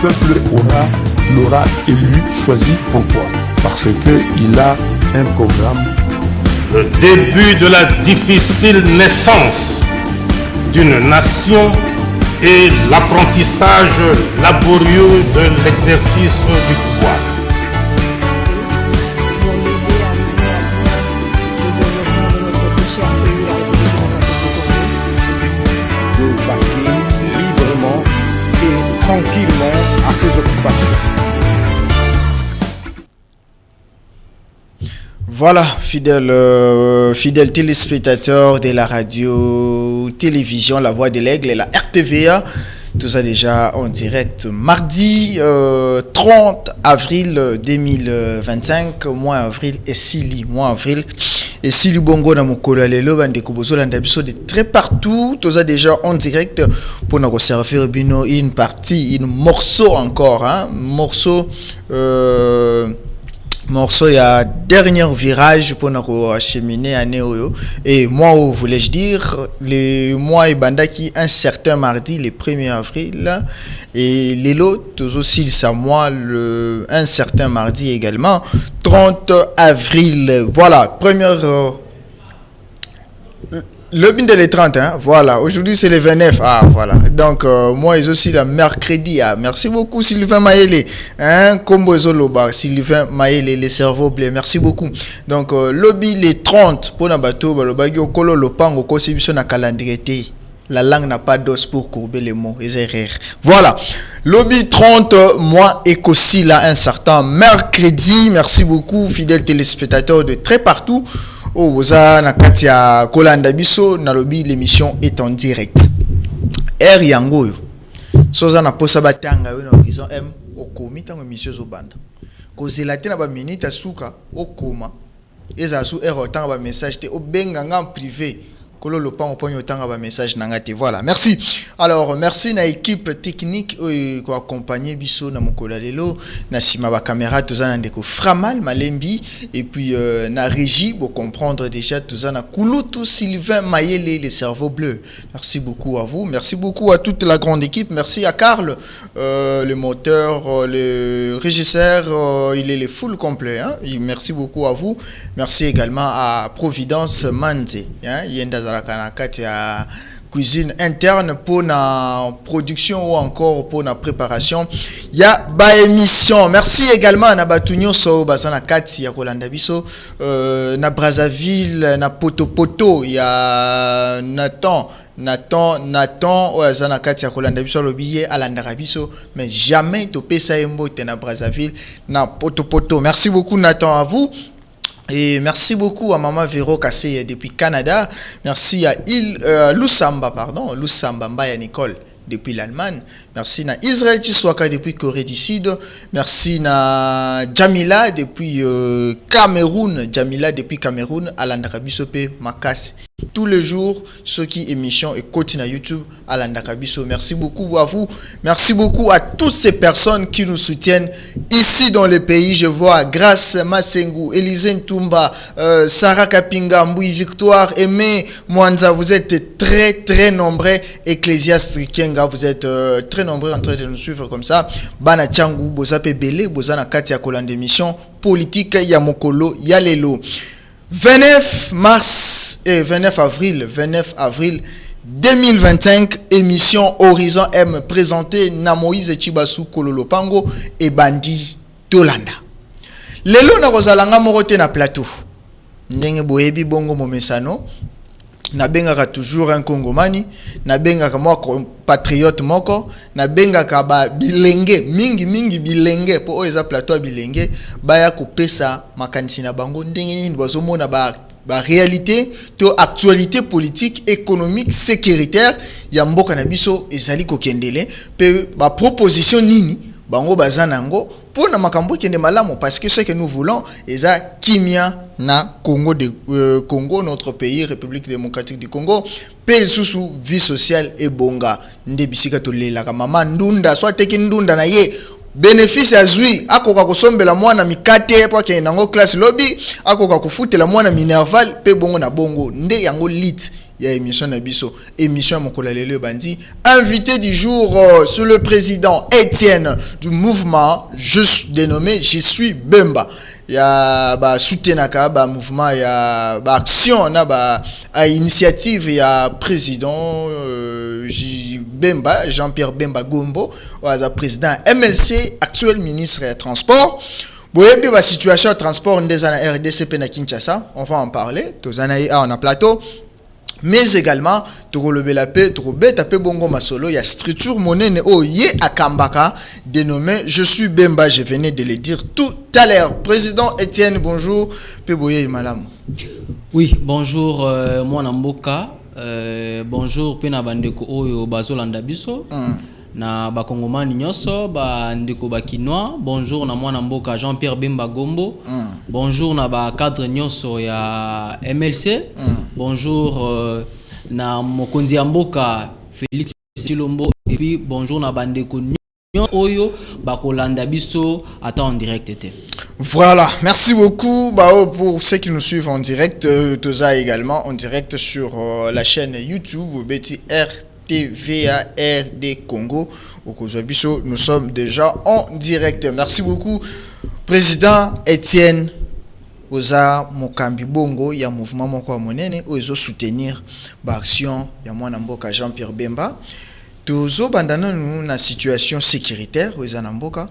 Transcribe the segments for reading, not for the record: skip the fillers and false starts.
peuple l'aura élu, choisi. Pourquoi? Parce qu'il a un programme. Le début de la difficile naissance d'une nation et l'apprentissage laborieux de l'exercice du pouvoir. De vaquer librement et tranquillement à ses occupations. Voilà, fidèles téléspectateurs de la radio-télévision La Voix de l'Aigle et la RTVA. Tout ça déjà en direct mardi 30 avril 2025, mois avril et Sili, bongo na mokolo lelo bande kubozola ndabiso de très partout. Tout ça déjà en direct pour nous servir bino une partie, un morceau encore, morceau il y a dernier virage pour nous acheminer à Néo. Et moi, voulais-je dire, le mois et bandaki un certain mardi, le 1er avril, et l'élo, tous aussi ça moi, un certain mardi également, 30 avril. Voilà, première. Le bin de les 30, hein, voilà. Aujourd'hui, c'est le 29. Ah, voilà. Donc, moi, ils aussi le mercredi. Ah, merci beaucoup, Sylvain Maëlé. Hein, Combo Zoloba, Sylvain Maëlé, les cerveaux bleus. Merci beaucoup. Donc, lobby les 30 pour Nabato, Balobagi, Okolo, Lopango, Kosibison à calendrier. La langue n'a pas d'os pour courber les mots, les erreurs. Voilà. Lobby 30, moi, Écossy, là, un certain mercredi. Merci beaucoup, fidèles téléspectateurs de très partout. Oh, vous avez na katia Kolanda biso na lobby, l'émission est en direct. R yango yo. Soza na posa batanga yo na horizon M okomi tango émission zo banda. Ko zelate na ba minute asuka okoma. Eza su R tanga ba message te obenga nga en privé. Kolo lopango ponyo tanga ba message nangate. Voilà, merci. Alors, merci na équipe technique ko accompagner biso na mokolo lelo na sima ba caméra tozana ndeko Framal Malembi et puis na régie pour comprendre déjà tozana Kulutu Sylvain Mayele les cerveaux bleus. Merci beaucoup à vous, merci beaucoup à toute la grande équipe, merci à Karl le moteur, le régisseur, il est le full complet hein? Merci beaucoup à vous. Merci également à Providence Manze hein? Yenda la cuisine interne pour la production ou encore pour la préparation. Il y a ba émission. Merci également à Nabatunyo so basana kati ya Kolanda biso na Brazzaville na Poto il y a Nathan zana kati ya Kolanda biso le billet à l'Andarabiso mais jamais to pesa embo na Brazzaville na Poto. Merci beaucoup Nathan à vous. Et merci beaucoup à Maman Véro Kassé depuis Canada. Merci à Lusamba Mbaya Nicole depuis l'Allemagne. Merci à Israël Tiswaka depuis Corée du Sud. Merci à Jamila depuis Cameroun. Alanda Kabisope Makas. Tous les jours, ceux qui émission et continue à YouTube, Alanda Kabiso. Merci beaucoup à vous. Merci beaucoup à toutes ces personnes qui nous soutiennent ici dans le pays. Je vois Grace Masengu, Élisée Ntumba, Sarah Kapinga, Mboui Victoire, Aimé Mwanza. Vous êtes très très nombreux. Ecclésiastes Kenga, vous êtes très nombreux en train de nous suivre comme ça. Bana Changu, Bozape Bele, Bozana Katia Kolande émission politique Yamokolo Yalelo. 29 avril 2025, émission Horizon M présentée na Moïse Chibasu Kololopango et Bandi Tolanda. Lelo na kozalanga morote na plateau. Ndenge boyebi bongo momesano. Na bengaka toujours un Congomani, na bengaka moko patriote moko, na bengaka ba bilenge mingi bilenge po eza plateau bilenge baya kopesa makanisi na bango ndenge nini bazomona ba réalité to actualité politique économique sécuritaire ya mboka na biso ezali kokendele pe ba proposition nini bango bazanango pour na makambo kende malamu parce que ce que nous voulons eza kimia na Congo, notre pays, République démocratique du Congo, paix sous vie sociale et bonga. Ndebisika to lela ka mama ndunda soit teki ndunda na ye bénéfice azui akoka kosombela mwana mikate po ke nango classe lobby akoka kufutela mwana minerval pe bongo na bongo nde yango lit il y a émission Nabiso, émission Mokola Lele Bandi. Invité du jour sur le président Étienne du mouvement dénommé Je suis Bemba. Il y a soutenaka mouvement, il y a action, initiative, il y a président Bemba, Jean-Pierre Bemba Gombo, président MLC, actuel ministre des Transports. Boyebi la situation de transport des RDC na Kinshasa, on va en parler. On a plateau. Mais également, il y a structure monnaie à Kambaka dénommé Je suis Bemba, je venais de le dire tout à l'heure. Président Étienne, bonjour. Oui, bonjour, moi Namboka. Bonjour, Pena Bandeko Oyo Bazolanda Biso. Na bakongomani nyoso ba ndeko bakinois. Bonjour na mwana mboka Jean-Pierre Bemba Gombo. Bonjour na ba cadre nyoso ya MLC. Bonjour na mokonzi ya mboka Félix Silombo et puis bonjour na bandeko nyoso oyo bakolanda biso ata en direct était. Voilà, merci beaucoup pour ceux qui nous suivent en direct, Toza également en direct sur la chaîne YouTube BTR TVARD Congo au Kozobiso. Nous sommes déjà en direct. Merci beaucoup, président Étienne Oza Mokambi Bongo. Il y a un mouvement Moko Monene où ils ont soutenir l'action. Il y a moi Namboka Jean-Pierre Bemba. Tozo bandana nous na situation sécuritaire aux Anamboka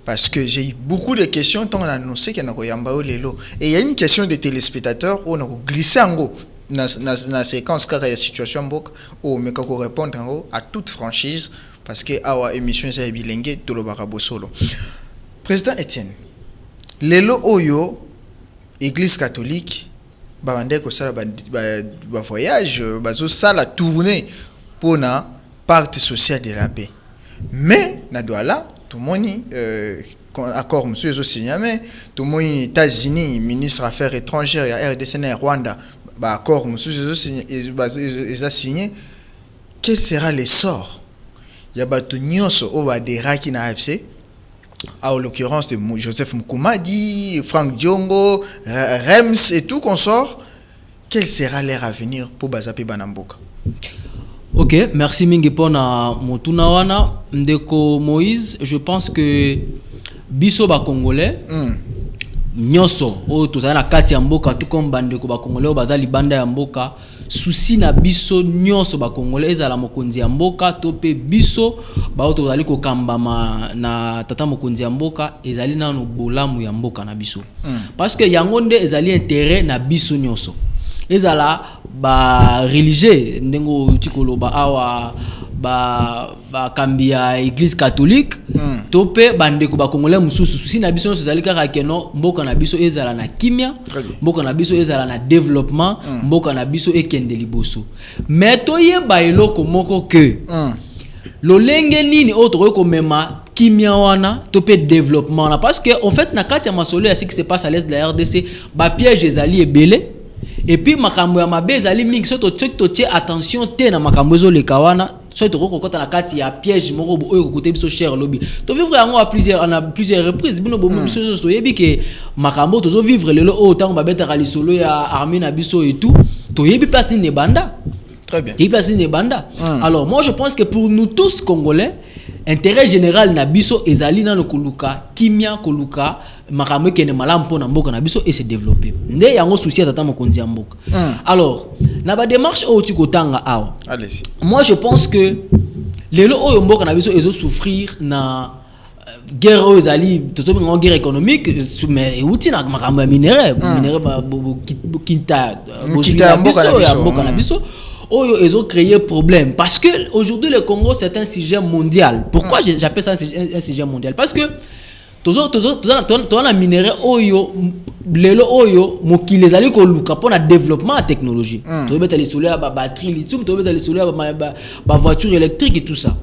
parce que j'ai eu beaucoup de questions tant on a annoncé qu'il y a un lelo et il y a une question des téléspectateurs où on a glissé en gros. Dans la séquence car il y a situation mbok ou mais qu'on répondre en gros à toute franchise parce que our émission c'est bilingue tout le barabo solo. Président Étienne, lelo oyo église catholique bande ko sala ba voyage bazo sala tournée pour na partie sociale de la paix. Mais na douala tout monde accord monsieur zo signé mais tout monde États-Unis ministre affaires étrangères et RDC Rwanda accord monsieur ils a signé. Quel sera l'essor? Il y a bato nyonso o ba de raki na AFC en l'occurrence de Joseph Moukoumadi, Franck Diongo, Rems et tout consort. Quel sera leur avenir pour Bazapi Banamboka? Ok, merci mingi pona motuna wana ndeko Moïse. Je pense que biso ba congolais nyoso o tozala na kati ya mboka tout comme bandeko ba congolais bazali banda ya mboka souci na biso nyoso ba congolais ezala mokonzi ya mboka to pe biso ba tozali ko kambama na tata mokonzi ya mboka ezali na no bolamu ya mboka na biso parce que yango nde ezali intérêt na biso nyoso ezala ba religieux ndengo tikolo ba awa ba kambia église catholique topé bandeko ba congolais mususu si na biso ezali kaka keno mboka na biso ezala na kimia mboka na biso ezala na développement mboka na biso ekende liboso mais toyeba eloko moko que lolenge nini autre ko mema kimia wana topé développement wana parce que en fait na kati ya masolo ya ce qui se passe à l'est de la RDC ba piège ezali ebele. Et puis makambo ya mabe ezali mingi soto tie attention te na makambo ezo le kawana soto kokota na kati ya piège moko oyo kokote biso cher lobby to vivre yango à plusieurs reprises bino bomo biso so yebi ke makambo tozo vivre lelo o tango babeta lisolo ya armée na biso et tout to yebi place ni banda très bien yebi place ni banda alors moi je pense que pour nous tous congolais intérêt général na biso ezali na koluka kimia koluka makambo kene malamu pona mboka na biso et se développer nde yango souci tata mokonzi ya mboka alors na ba démarche o tikotanga awa allez-y moi je pense que lelo oyo mboka na biso ezo souffrir na guerre aux ali toto une guerre économique mais outi na makambo ya minerai ba kinta mboka na biso oyo ils ont créé problème parce que aujourd'hui le Congo c'est un sujet mondial. Pourquoi j'appelle ça un sujet mondial? Parce que toza na minerai oyo lelo oyo mokili ezali ko luka pona développement ya technologie. Tobeta les solaires ba batterie lithium, tobeta les solaires ba voiture électrique et tout ça.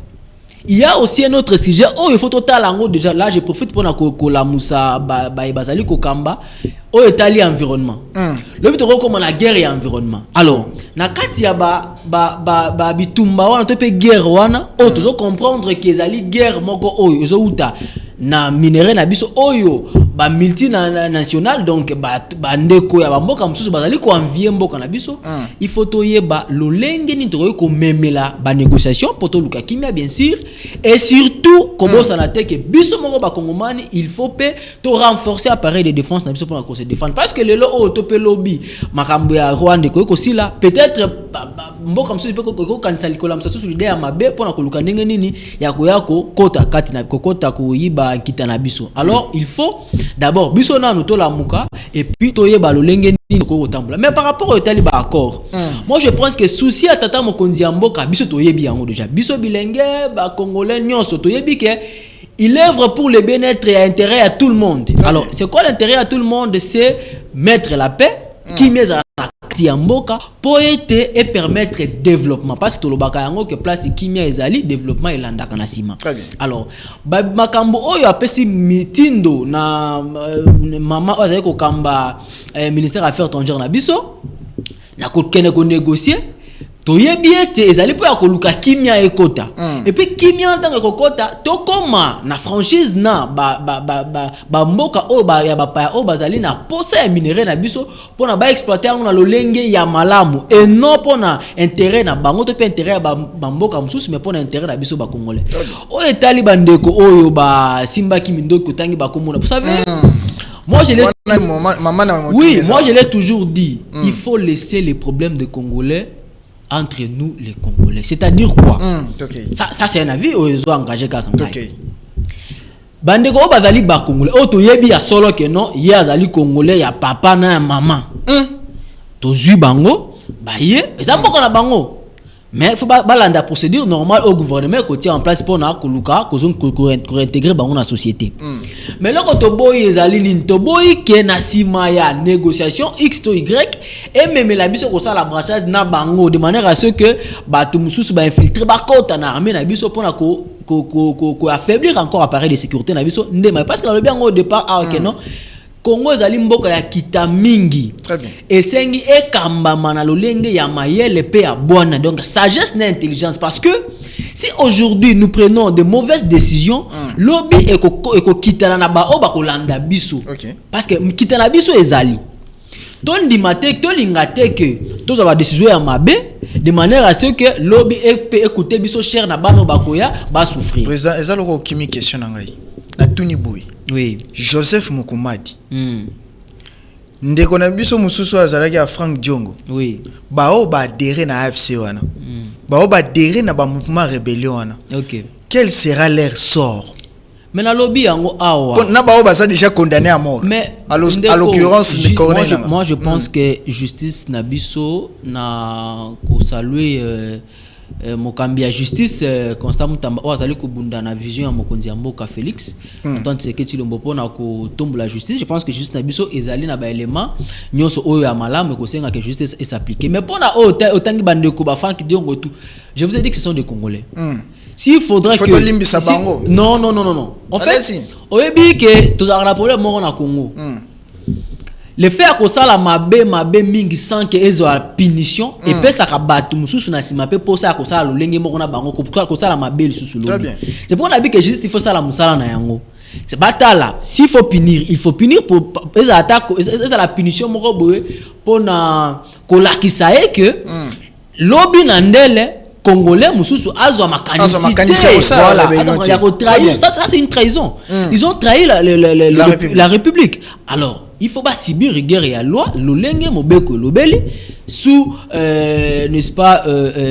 Il y a aussi un autre sujet oh il faut total en déjà là je profite pour na ko la musa ba bazali ko kamba o etali environnement le but de comment la guerre et environnement alors na kati ya ba bitumba wana to pe guerre wana o tozo comprendre que ezali guerre moko oyo ezo uta na minerai na biso oyo ba multinational donc ba ndeko ya mboka mususu bazali ko envier mboka na biso il faut toyeba lolenge ni to ko memela ba négociation poto luka kimia bien sûr et surtout comme ça na te que biso moko ba kongomani il faut to renforcer appareil de défense na biso pour se défendre parce que le lo to pe lobby makambo ya Rwanda ko sila peut-être mboka mususu pe ko kanisa likola mususu sur l'idée ya mabe pour na koluka ndenge nini ya ko kota kati na kota ko yiba kita na biso. Alors il faut d'abord biso na to la muka et puis toyeba lolenge ni ko tambola. Mais par rapport au taliba accord, moi je pense que souci à tata mokonzi ya mboka biso toyebi yango déjà. Biso bilenge ba congolais nyonso toyebi que il œuvre pour le bien-être et intérêt à tout le monde. Alors c'est quoi l'intérêt à tout le monde? C'est mettre la paix qui met à Mboka pour aider et permettre le développement parce que tout le bakayango que place kimia ezali développement et landa kanasima. Alors makambo oyo apesi mitindo na mama ozali ko kamba ministère affaires étrangères na biso na ko kene ko négocier toyebi ete ezali po ya koluka kimia ekota et puis kimia ndanga kokota to koma na franchise na ba mboka o ba ya ba o bazali na posa ya minerai na biso pona ba exploiter na lolenge ya malamu et non pona intérêt na bango to pe intérêt ba mboka mususu mais pona intérêt na biso ba congolais o etali bandeko oyo ba simba kimindoko tangi ba komona vous savez moi je l'ai oui moi je l'ai toujours dit il faut laisser les problèmes des Congolais entre nous les Congolais. C'est-à-dire quoi? Ça c'est un avis où ils ont engagé quand même. Bandeko o bazali ba Congolais. O to yebi ya solo que non, ya azali Congolais ya papa na ya maman. To zui bango, ba ye, eza mboko na bango. Mais il faut balanda procédure normale au gouvernement qui tient en place pour na koluka ko réintégrer bango na société. Mais là quand to boy ezali ni to boy ke na sima ya négociation X to Y et même la biso ko ça la brassage na bango de manière à ce que ba to mususu ba infiltrer ba kota na armée na biso pour na ko affaiblir encore appareil de sécurité na biso ndema parce que le bien au départ OK non Congo ezali mboka ya kita mingi. Très bien. Et sengi e kamba mana lolenge ya mayele pe ya bwana. Donc sagesse et intelligence parce que si aujourd'hui nous prenons de mauvaises décisions, lobby eko kitana na ba oba kolanda biso. Parce que kitana biso ezali. Ton dimate to lingate que tous avoir décision ya mabe de manière à ce que lobby peut écouter biso cher na bano bakoya ba souffrir. Président ezaloko kimi question na ngai. Na tuni boy. Oui. Joseph Mukumadi. Ndeko na biso mususu azalaki ya Frank Diongo. Oui. Bao ba adhéré na AFC wana. Bao ba adhéré na ba mouvement rébellion wana. OK. Quel sera leur sort? Mais na lobby yango awa. Na bao ba ça déjà condamné à mort. Mais à l'occurrence le Corneille. Moi je pense que justice na biso na ko saluer mokambi ya justice Constant Mutamba azali ko bunda na vision ya mokonzi ya mboka Félix tant que ti lombo pona ko tombe la justice. Je pense que justice na biso ezali na ba élément nyonso oyo ya malamu ko senga que justice est s'appliquer mais pona otangi bandeko ba Frank Diongo tout je vous ai dit que ce sont des Congolais. S'il faudrait que non en fait oyebi que tous a problème mo na Congo. Le fait que ça la mabe mingi sans que ezo a punition et pe ça ka batu mususu na sima pe pour ça ko ça lolenge moko na bango ko ça la mabe susu lo. C'est pour on a dit que juste il faut ça la musala na yango. C'est batala s'il faut punir il faut punir pour les attaques la punition moko boye pour na ko lakisa que lobby na ndele Congolais mususu azwa makanisité voilà ça c'est une trahison. Ils ont trahi la République. Alors il faut pas subir rigueur et loi lolenge mobeko lobeli sous n'est-ce pas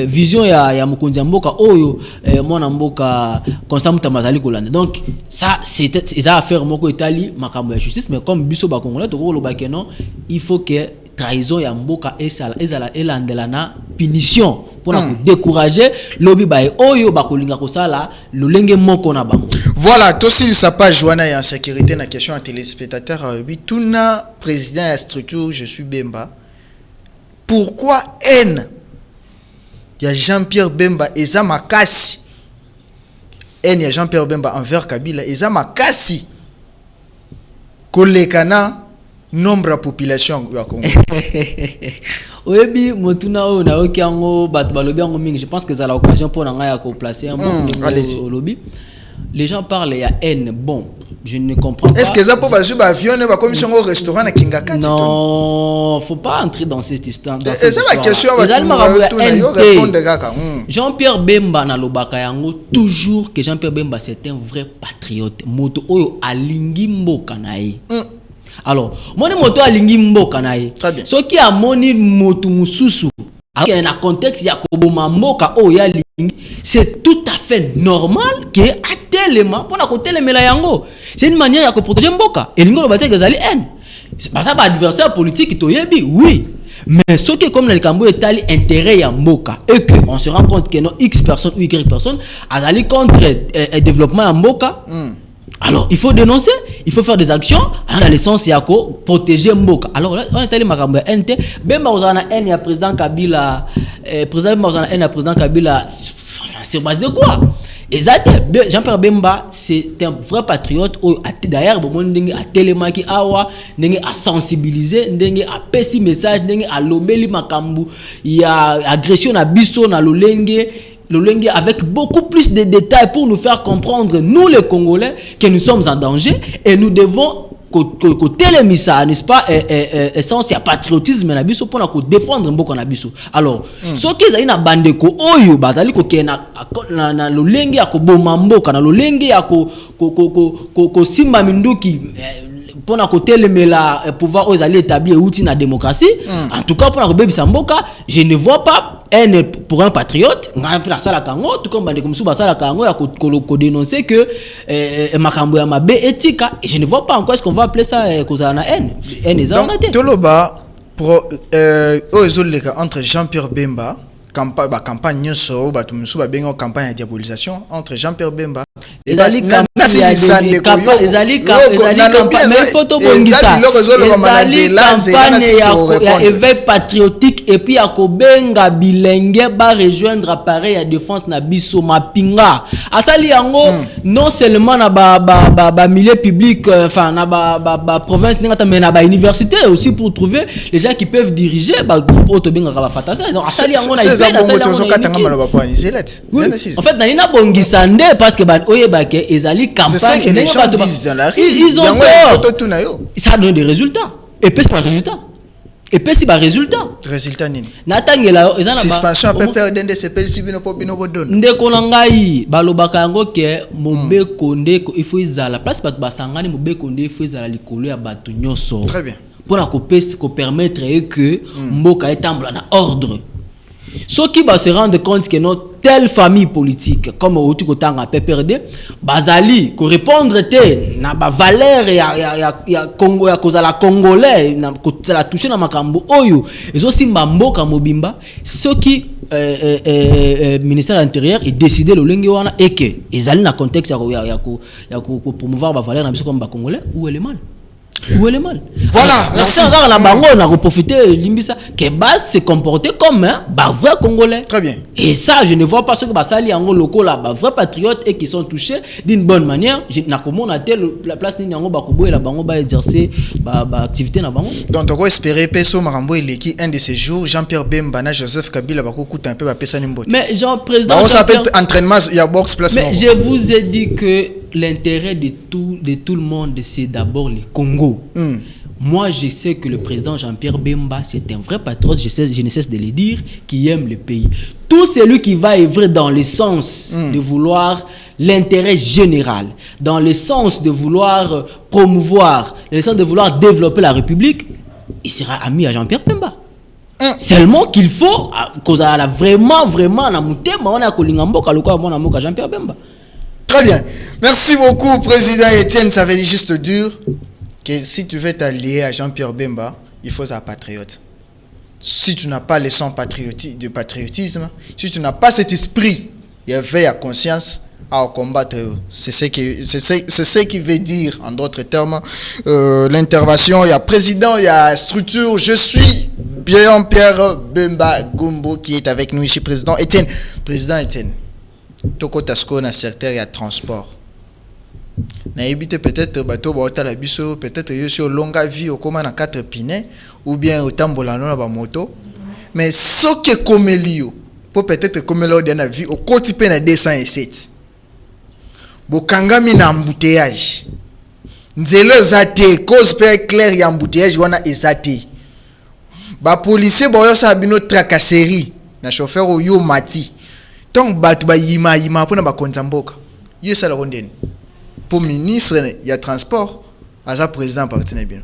vision ya mokonzi mboka oyo mona mboka Constant Mutamba azali kolanda. Donc ça c'est ça affaire moko etali makambo ya justice mais comme biso ba Congolais to ko lobaki non il faut que trahison ya mboka ezala elandela na punition pour décourager lobby ba oyo ba kolinga ko sala lolenge moko na bango. Voilà, tout si ça pas joana et en sécurité na question à téléspectateur oui tuna président à structure je suis Bemba. Pourquoi haine? Il y a Jean-Pierre Bemba eza makasi. Haine ya Jean-Pierre Bemba envers Kabila eza makasi. Kolekana nombre de population ya Congo. Oyebi motuna o na okiango bat balobi ango mingi. Je pense que ça l'occasion pour nga ya ko placer un bon au lobby. Les gens parlent il y a haine. Bon, Je ne comprends pas. Est-ce que ça peut passer par avion et comme si on au restaurant à Kingaka? Non, faut pas entrer dans cette histoire. C'est ça ma question. Jean-Pierre Bemba na lobaka yango toujours que Jean-Pierre Bemba c'est un vrai patriote. Moto oyo alingi mboka na ye. Alors, moni moto alingi mboka na ye. Ce qui a moni moto mususu dans un contexte ya koboma mboka oyo ya lingi, c'est tout à fait normal que atelema pona ko telemela yango. C'est une manière de protéger mboka. Et lingo lobate que zali en. C'est pas ça ba adversaire politique to yebi, oui. Mais ce qui est comme le Cambo est allé intérêt à Mboka et que on se rend compte que non X personnes ou Y personnes a allé contre le développement à Mboka. Alors il faut dénoncer, il faut faire des actions. Alors dans le sens il y a quoi protéger Mboka. Alors là on est allé makambo NT Bemba ozana N ya président Kabila président Bemba N ya président Kabila sur base de quoi? Exactement. Jean-Pierre Bemba, c'est un vrai patriote. D'ailleurs, il a télémaki awa, il a sensibilisé, il a pessi message, il a lobeli makambu, il y a agression à biso na lolenge avec beaucoup plus de détails pour nous faire comprendre, nous les Congolais, que nous sommes en danger et nous devons télémisa, n'est-ce pas, essence ya patriotisme na biso pour défendre mboka na biso. Alors ce qui est na bandeko oyo bazali ko kena na lolenge ya ko boma mboka na lolenge ya ko simba minduki pour na ko télémela pouvoir aux alliés établir outil na démocratie. En tout cas pour na ko bebisa mboka, je ne vois pas pour un patriote, tout comme on dénoncer que makambo ya mabe éthique, et je ne vois pas encore est-ce qu'on va appeler ça cause de la haine. Donc Toloba pour entre Jean-Pierre Bemba campagne so campagne de diabolisation entre Jean-Pierre Bemba et éveil patriotique et puis à Kobenga Bilenge ba rejoindre appareil à défense na biso mapinga asali yango non seulement na ba milieu public enfin na ba province mais na ba université aussi pour trouver les gens qui peuvent diriger ba groupe Otobenga ba fatasa donc asali yango na en fait na bongisande parce que ezali campagne. C'est ça que les gens disent dans la rue. Ils ont tort. Ça donne des résultats. Et puis c'est pas résultat. Et puis c'est pas résultat. Résultat nini? Natangela suspension peut perdre des CPL si bino bodon. Ndeko ngai balobaka yango ke mobe konde il faut izala place ba basangani mobe konde il faut izala likolo ya bato nyoso. Très bien. Pour na ko permettre que mboka etambla na ordre. Ceux qui se rendent compte que notre telle famille politique comme au tout autant à PPRD bazali ko répondre te na ba valeur ya Congo ya cause la congolais na ko la toucher na makambo oyo ezo simba mboka mobimba ceux qui ministère intérieur est décidé le lengi wana et que ezali na contexte ya ko promouvoir ba valeur na biso comme ba congolais où elle est mal. Où est le mal? Voilà, merci. On a bango, on a profité Limbisa que base se comporter comme un vrai Congolais. Très bien. Et ça, je ne vois pas ce que Basali Yango locaux là, vrais patriotes et qui sont touchés d'une bonne manière. Je n'ai comment la place ni Yango Bakubo et la bango ba exercer activité na bango. Donc on va espérer Peso Marambo et qui un de ces jours Jean-Pierre Bemba na Joseph Kabila bako coûte un peu ba pesa nimbote. Mais Jean président on s'appelle entraînement il y a box placement. Mais je vous ai dit que l'intérêt de tout le monde c'est d'abord le Congo. Moi, je sais que le président Jean-Pierre Bemba, c'est un vrai patriote, je ne cesse de le dire, qui aime le pays. Tout celui qui va œuvrer dans le sens de vouloir l'intérêt général, dans le sens de vouloir promouvoir, dans le sens de vouloir développer la République, il sera ami à Jean-Pierre Bemba. Seulement qu'il faut, cause à la vraiment, na mutema, on a kolingambo, kaloko, on a Jean-Pierre Bemba. Très bien. Merci beaucoup, Président Etienne. Ça veut dire juste dur que si tu veux t'allier à Jean-Pierre Bemba, il faut être patriote. Si tu n'as pas le sang de patriotisme, si tu n'as pas cet esprit, il y a veille à conscience à combattre. C'est ce qui veut dire, en d'autres termes, l'intervention. Il y a président, il y a structure. Je suis Jean-Pierre Bemba Gumbo qui est avec nous ici, Président Etienne. Président Etienne. Toko tasko na secteur ya transport na éviter peut-être bateau ba la biso peut-être yo sur longue vie au comment na 4 pneus ou bien au tambola na ba moto mais ce que comme lio pour peut-être comme l'ordre na vie au côté pe na 207 bokangami na embouteillage nzela zate cause pe clair ya embouteillage wana ezate ba policier boyo sa bino tracasserie na chauffeur oyo mati donc batu ba yima pona ba konzamboka yo sala rondeni pour ministre ya transport aza président parti na bino.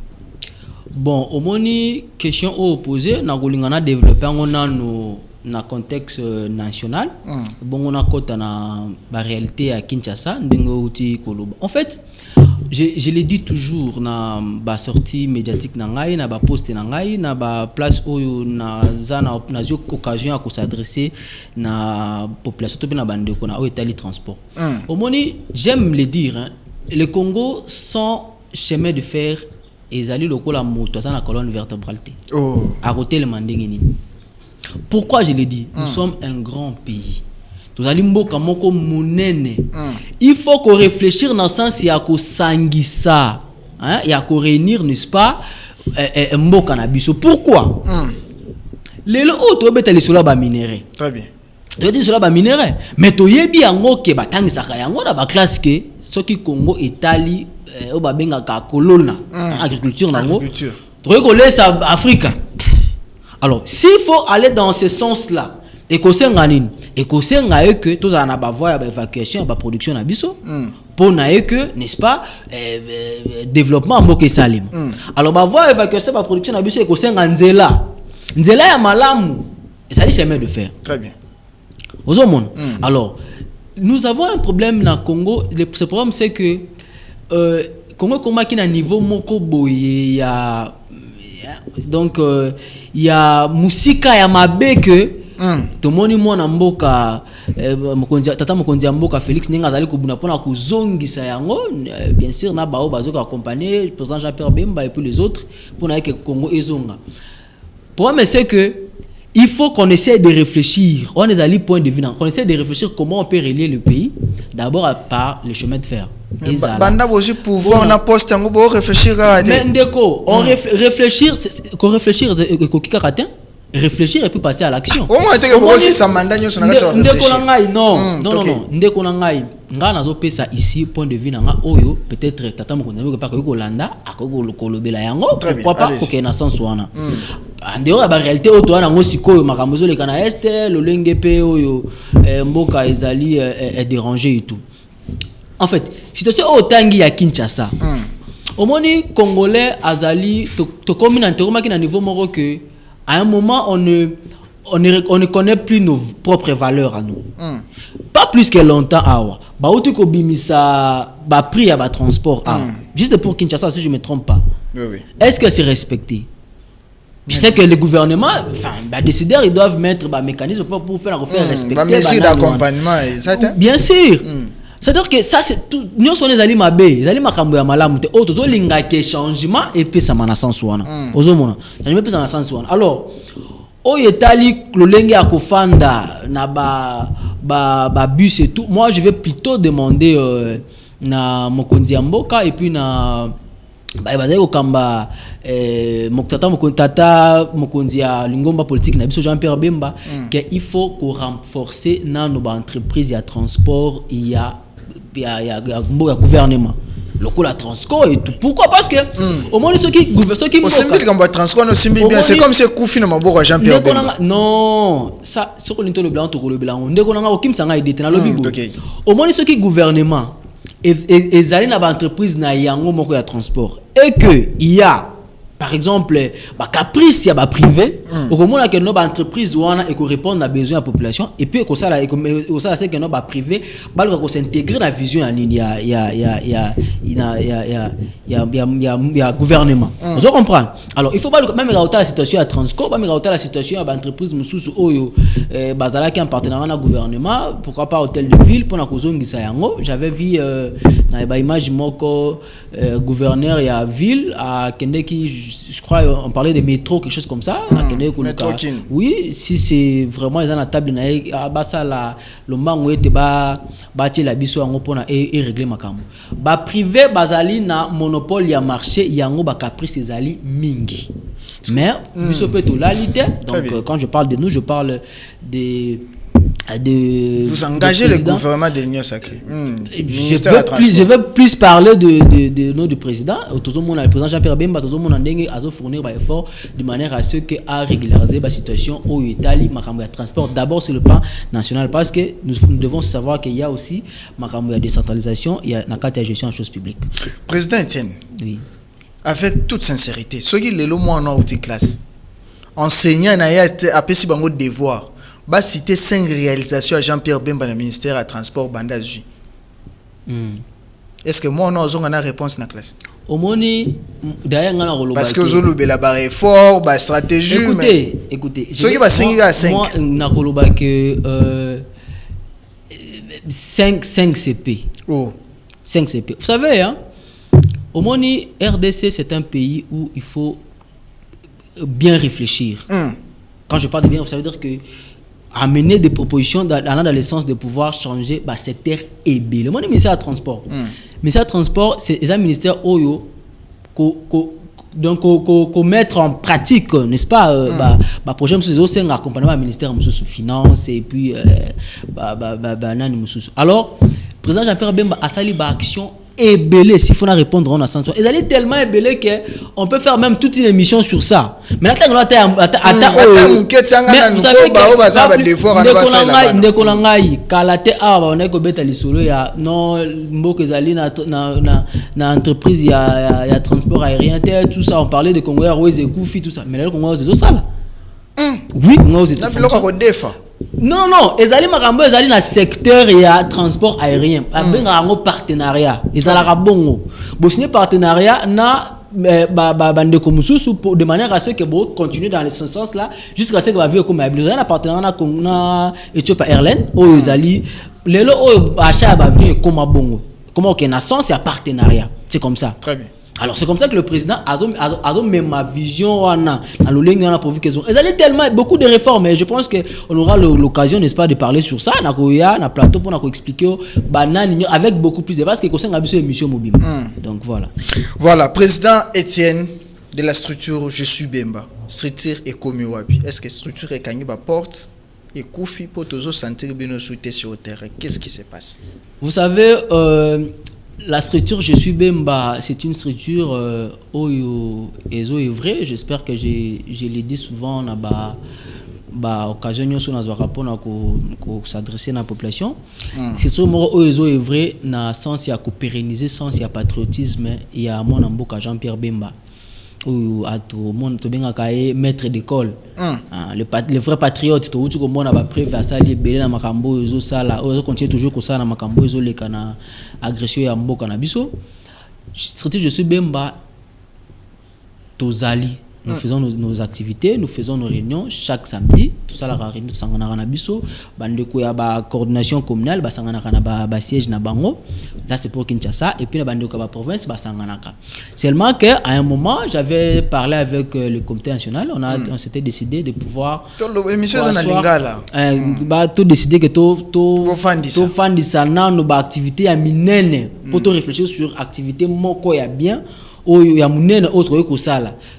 Bon, au moni question opposée na kolingana développer ngona no na contexte national. Bon on a kota na ba réalité à Kinshasa ndengo uti koloba. En fait, je l'ai dit toujours na ba sortie médiatique na ngai na ba post na ngai na ba place oyo na zana na occasion à s'adresser na population to na bande ko na o etali transport. Au moni j'aime le dire hein, le Congo sans chemin de fer et zali lokola moto ça na colonne vertébrale té. À côté le mandingi nini. Pourquoi je le dis? Nous sommes un grand pays. Nous allons mboka moko munene. Il faut qu'on réfléchisse dans le sens ya ko sangisa, hein, ya ko réunir n'est-ce pas mboka na biso. Pourquoi? Lelo o to beta le sola ba minéré. Très bien. Tu veux dire cela ba minéré, mais to yebi yango ke batangisa ka yango na ba classe ke soki Congo etali o ba benga ka kolona agriculture nango. Tu veux laisser Afrique. Alors, s'il faut aller dans ce sens-là, et que c'est que tous en a voie d'évacuation, de production na biso, pour que, n'est-ce pas, développement en Moké Salim. Alors, bah voie d'évacuation, de production na biso, et que c'est nzela ya malamu, et ça dit chemin de fer. Très bien. Aux hommes. Alors, nous avons un problème na Congo. Ce problème c'est que Congo combat qui na niveau moko boye ya donc il y a musika ya mabe que tomoni mwana mboka tata mokonzi ya mboka Félix Nenga azali kubuna pona kuzongisa yango bien sûr na bao bazo accompagner président Jean-Pierre Bemba et puis les autres pour na que Congo ezonga. Problème c'est que il faut qu'on essaie de réfléchir. On est allé point de vue. On essaie de réfléchir comment on peut relier le pays. D'abord par le chemin de fer. Banda aussi pouvoir na poste ngo bo réfléchir à mais ndeko on réfléchir qu'on réfléchir ko kikaratin réfléchir et puis passer à l'action. Au moins que aussi ça mandat nyo sona ka ndeko na ngai non ndeko na ngai nga nazo pesa ici point de vue nga oyo peut-être tata mokonzi ko pa ko landa akoko kolobela yango pourquoi pas ko kena sens wana en dehors ba réalité auto wana ngo sikoyo makambo zo le kana est le lengepe oyo mboka ezali est dérangé et tout. En fait, situation au tangi à Kinshasa. Au moni congolais azali to comme na niveau moro que à un moment on ne connaît plus nos propres valeurs à nous. Pas plus que longtemps awa. Ba outi ko bimisa ba prix à ba transport juste pour Kinshasa si je me trompe pas. Oui. Est-ce que c'est respecté? Je sais que les gouvernements, enfin, décideurs, ils doivent mettre un mécanisme pour faire respecter. Ba mesure d'accompagnement, exactement. Bien sûr. C'est-à-dire que ça, c'est tout. Nous sommes les aliments B, les aliments Kamboya Malam, autres, linga qui changement et puis ça m'a sens ouana. Ozomona, ça me pèse en sens ouana. Alors, au yetali le lengue à kofanda na ba bus et tout. Moi, je vais plutôt demander na mokonzi mboka et puis na bazali okamba tata mokonzi ya lingomba politique na biso Jean-Pierre Bemba que il faut qu'on renforcer na nos entreprises ya transport il y a gouvernement local la Transco et tout. Pourquoi? Parce que au moins ceux qui Transco no simbi bien, c'est comme si Koufi na maboko Jean-Pierre Bemba. Non, ça ce ko linto le blanc to ko le blanc ndeko nga okim sanga idete na lobby. Au moins ceux qui gouvernement et aller dans l'entreprise na yango moko ya transport et que il y a par exemple ba caprice ya ba privé au moment là que nos entreprises wana et qu'on répondre à besoin de la population et puis que ça là et que ça c'est que nos ba privé ba ko s'intégrer dans la vision en ligne ya gouvernement. Vous comprenez? Alors il faut pas même regarder la situation à Transco, même regarder la situation à entreprise mususu oyo bazala qui en partenariat na gouvernement, pourquoi pas hôtel de ville pour na kozongisa yango. J'avais vu na ba image moko gouverneur ya ville à Kende qui je crois on parlait de métro quelque chose comme ça oui si c'est vraiment ils ont la table na basa la le mango était ba la biso yango pona et régler makambo ba privé bazali na monopole ya marché yango ba caprice ezali mingi mais biso peut to lalité donc quand je parle de nous je parle des Vous engagez le gouvernement de l'Union Sacrée. Je veux plus parler du président. Tout le monde, le président Jean-Pierre Bemba, tout le monde a fournir des efforts de manière à ce qu'à régulariser la situation au Italie, le transport. D'abord sur le plan national, parce que nous devons savoir qu'il y a aussi la décentralisation, il y a la gestion en choses publiques. Président Etienne, oui. Avec toute sincérité, ce qui est le mot en haute classe, enseignant a fait un devoir. Va citer 5 réalisations à Jean-Pierre Bemba dans le ministère à transport Bandazui. Est-ce que moi on a une réponse dans la classe? Parce que vous avez la effort, la stratégie. Écoutez. Ce qui va 5 à 5. Moi, je 5 CP. Oh. 5 CP. Vous savez, hein, au Moni, RDC, c'est un pays où il faut bien réfléchir. Quand je parle de bien, ça veut dire que amener des propositions dans le sens de pouvoir changer le secteur EB. Le ministère du Transport. Le ministère du Transport, c'est un ministère où donc mettre en pratique, n'est-ce pas, projet c'est un accompagnement du ministère sous finance et puis alors président Jean-Pierre Bemba a sali action ébélé s'il faut répondre on a sens ils allaient tellement ébélé que on peut faire même toute une émission sur ça mais là vous savez que ndekolangai kalate on est kobeta lisolo ya non mboka ezali na entreprise ya transport aérien tout ça on parlait de Congo Airways et Koufi tout ça mais là Congo Airways ça là oui Congo Airways non, ezali makambo ezali na secteur ya transport aérien abenga ngo partenariat ezala bongo bo signer partenariat na bandeko mususu de manière à ce que bo continuer dans ce sens là jusqu'à ce que va vivre comme habilité na partenariat na Ethiopia Airlines o ezali lelo o achat va vivre comme bongo comment que nation c'est un partenariat c'est comme ça. Très bien. Alors c'est comme ça que le président a même ma vision à pour qu'ils ont tellement beaucoup de réformes et je pense que on aura l'occasion n'est-ce pas de parler sur ça na plateau pour expliquer avec beaucoup plus de parce que concerne la émission mobile. Donc voilà président Etienne de la structure Je suis Bemba structure et Komiwabi est-ce que structure est gagné porte et Koufi pour toujours sentir bien souhaiter sur le terrain qu'est-ce qui se passe? Vous savez la structure Je suis Bemba, c'est une structure vrai. J'espère que je l'ai dit souvent na occasion sur na rapport na ko s'adresser à la population. C'est tout est vrai na sens ya ko pérenniser sens ya patriotisme et à mon amboka Jean-Pierre Bemba. Ou à tout le monde maître d'école le vrai patriote tout le monde a prévu à ça les belé na makambo ezo sala ozo continue toujours ko ça na makambo ezo le kana agression ya mboka na biso stratégie Je suis Bemba tozali nous faisons nos activités, nous faisons nos réunions chaque samedi. Tout ça, la réunion, tout ça, on a biso. Bandeko ya ba coordination communale, ba sangana kana ba siège na bango. Là, c'est pour Kinshasa. Et puis la bandeko ba province, ba sangana ka. Seulement que à un moment, j'avais parlé avec le comité national. On s'était décidé de pouvoir. Tout décidé que tout fandisa na nos activités à minene pour tout réfléchir sur activité moko ya bien.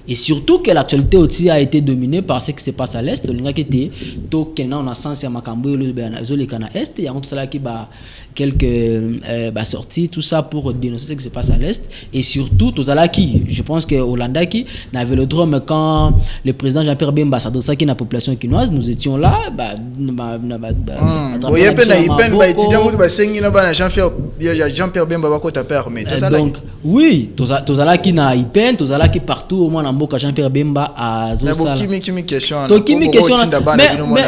Et surtout que l'actualité aussi a été dominée par ce qui se passe à l'Est. On a sens à Makambo, Est, il y a tout ça qui va quelques sorties, tout ça pour dénoncer ce qui se passe à l'Est. Et surtout, tout ça qui, je pense que Hollanda qui n'avait le drôme quand le président Jean-Pierre Bemba s'adressait à la population quinoise, nous étions là. Jean-Pierre Bemba va quoi permis. Donc, oui, tout ça qui n'a Ipen, tout ça qui partout au moins en Boka Jean-Pierre Bemba à Zosala. Mais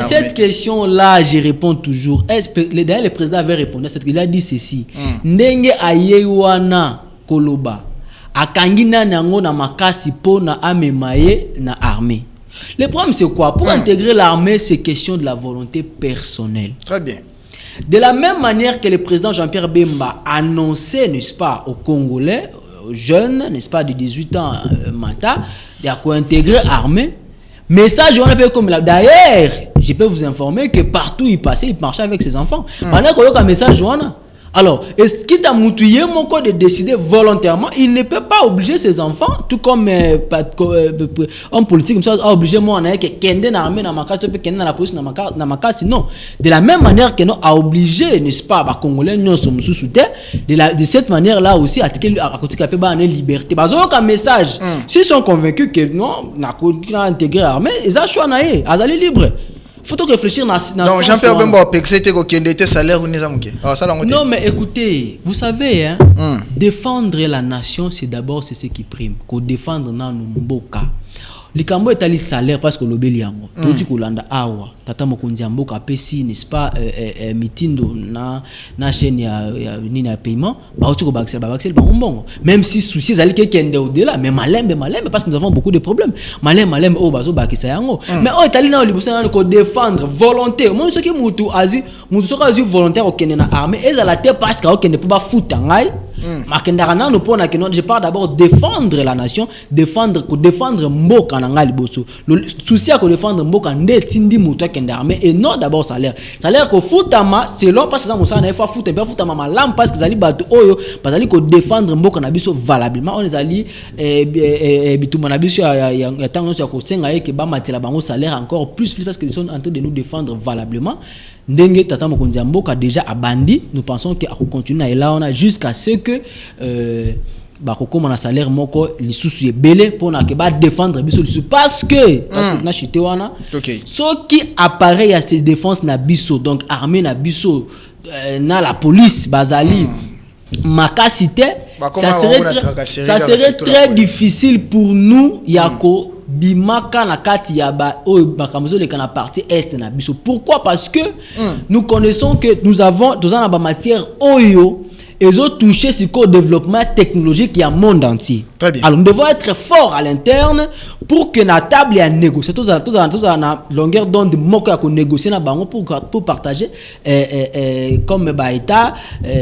cette question-là, je réponds toujours. D'ailleurs, le président avait répondu à cette question. Il a dit ceci. Ndenge ayewana koloba. Akangina nango na makasi po na amemaye na armée. Le problème c'est quoi? Pour intégrer l'armée, c'est question de la volonté personnelle. Très bien. De la même manière que le président Jean-Pierre Bemba annonçait, n'est-ce pas, aux Congolais, aux jeunes, n'est-ce pas, de 18 ans, d'intégrer l'armée. Message, on appelle comme là. D'ailleurs, je peux vous informer que partout il passait, il marchait avec ses enfants. Pendant qu'on a un message, Alors, est-ce qu'il t'a moutouillé mon corps de décider volontairement? Il ne peut pas obliger ses enfants, tout comme un politique comme ça, a obligé moi à que Kende n'a armé dans ma case, Kende dans la police dans ma case, non. De la même manière que nous a obligé, n'est-ce pas, les Congolais nous sommes sous terre, de cette manière-là aussi, à côté de la liberté. Parce qu'un message, s'ils sont convaincus que non, on a intégré l'armée, ils ont choisi, ils sont libres. Faut réfléchir dans non, Jean-Pierre Bemba c'était qu'il était salaire ou non, mais écoutez, vous savez, hein, défendre la nation, c'est d'abord c'est ce qui prime. Qu'on défendre dans nos mboka. Le Cambo est allé salaire parce que l'obéli yango. Tout dit qu'on landa awa. Tata mokundi mboka pesi, n'est-ce pas, mitindo na chaîne ya nina paiement. Ba otu ko baxel ba bon. Même si souci zali ke kende au-delà, mais malembe parce que nous avons beaucoup de problèmes. Malembe o bazo bakisa yango. Mais o est allé na libusa na ko défendre volonté. Moi ce qui mutu soka azu volontaire au kende na armée et à la tête parce que kende peut pas foutre ngai. Je parle d'abord défendre la nation, défendre mboka nanga liboso. Le souci à défendre mboka ndetindi muto kende armée et non d'abord salaire. Salaire ko futama selon parce que ça musa na fa futa bien futama malam parce que zali batu oyo parce que ko défendre mboka na biso valablement on les ali bituma na biso ya tango ya ko senga ke ba matela bango salaire encore plus parce qu'ils sont en train de nous défendre valablement. Ndenge tata mokonzi mboka déjà abandi, nous pensons que continuer et là on a jusqu'à ce que comme on a salaire moko lisusu ebele pour na ke ba défendre biso parce que na chité wana ce qui appareil à ces défenses na biso donc armée na biso na la police bazali makasité ça serait très difficile pour nous yako bimaka na kati ya ba o bakamuzo le kana partie est na biso. Pourquoi? Parce que nous connaissons que nous avons dans la matière oyo et ont touché sur le développement technologique du monde entier. Très bien. Alors nous devons être forts à l'interne pour que la table ait négocié. Tous la longueur d'onde moko ya ko négocier na bango pour partager comme ba état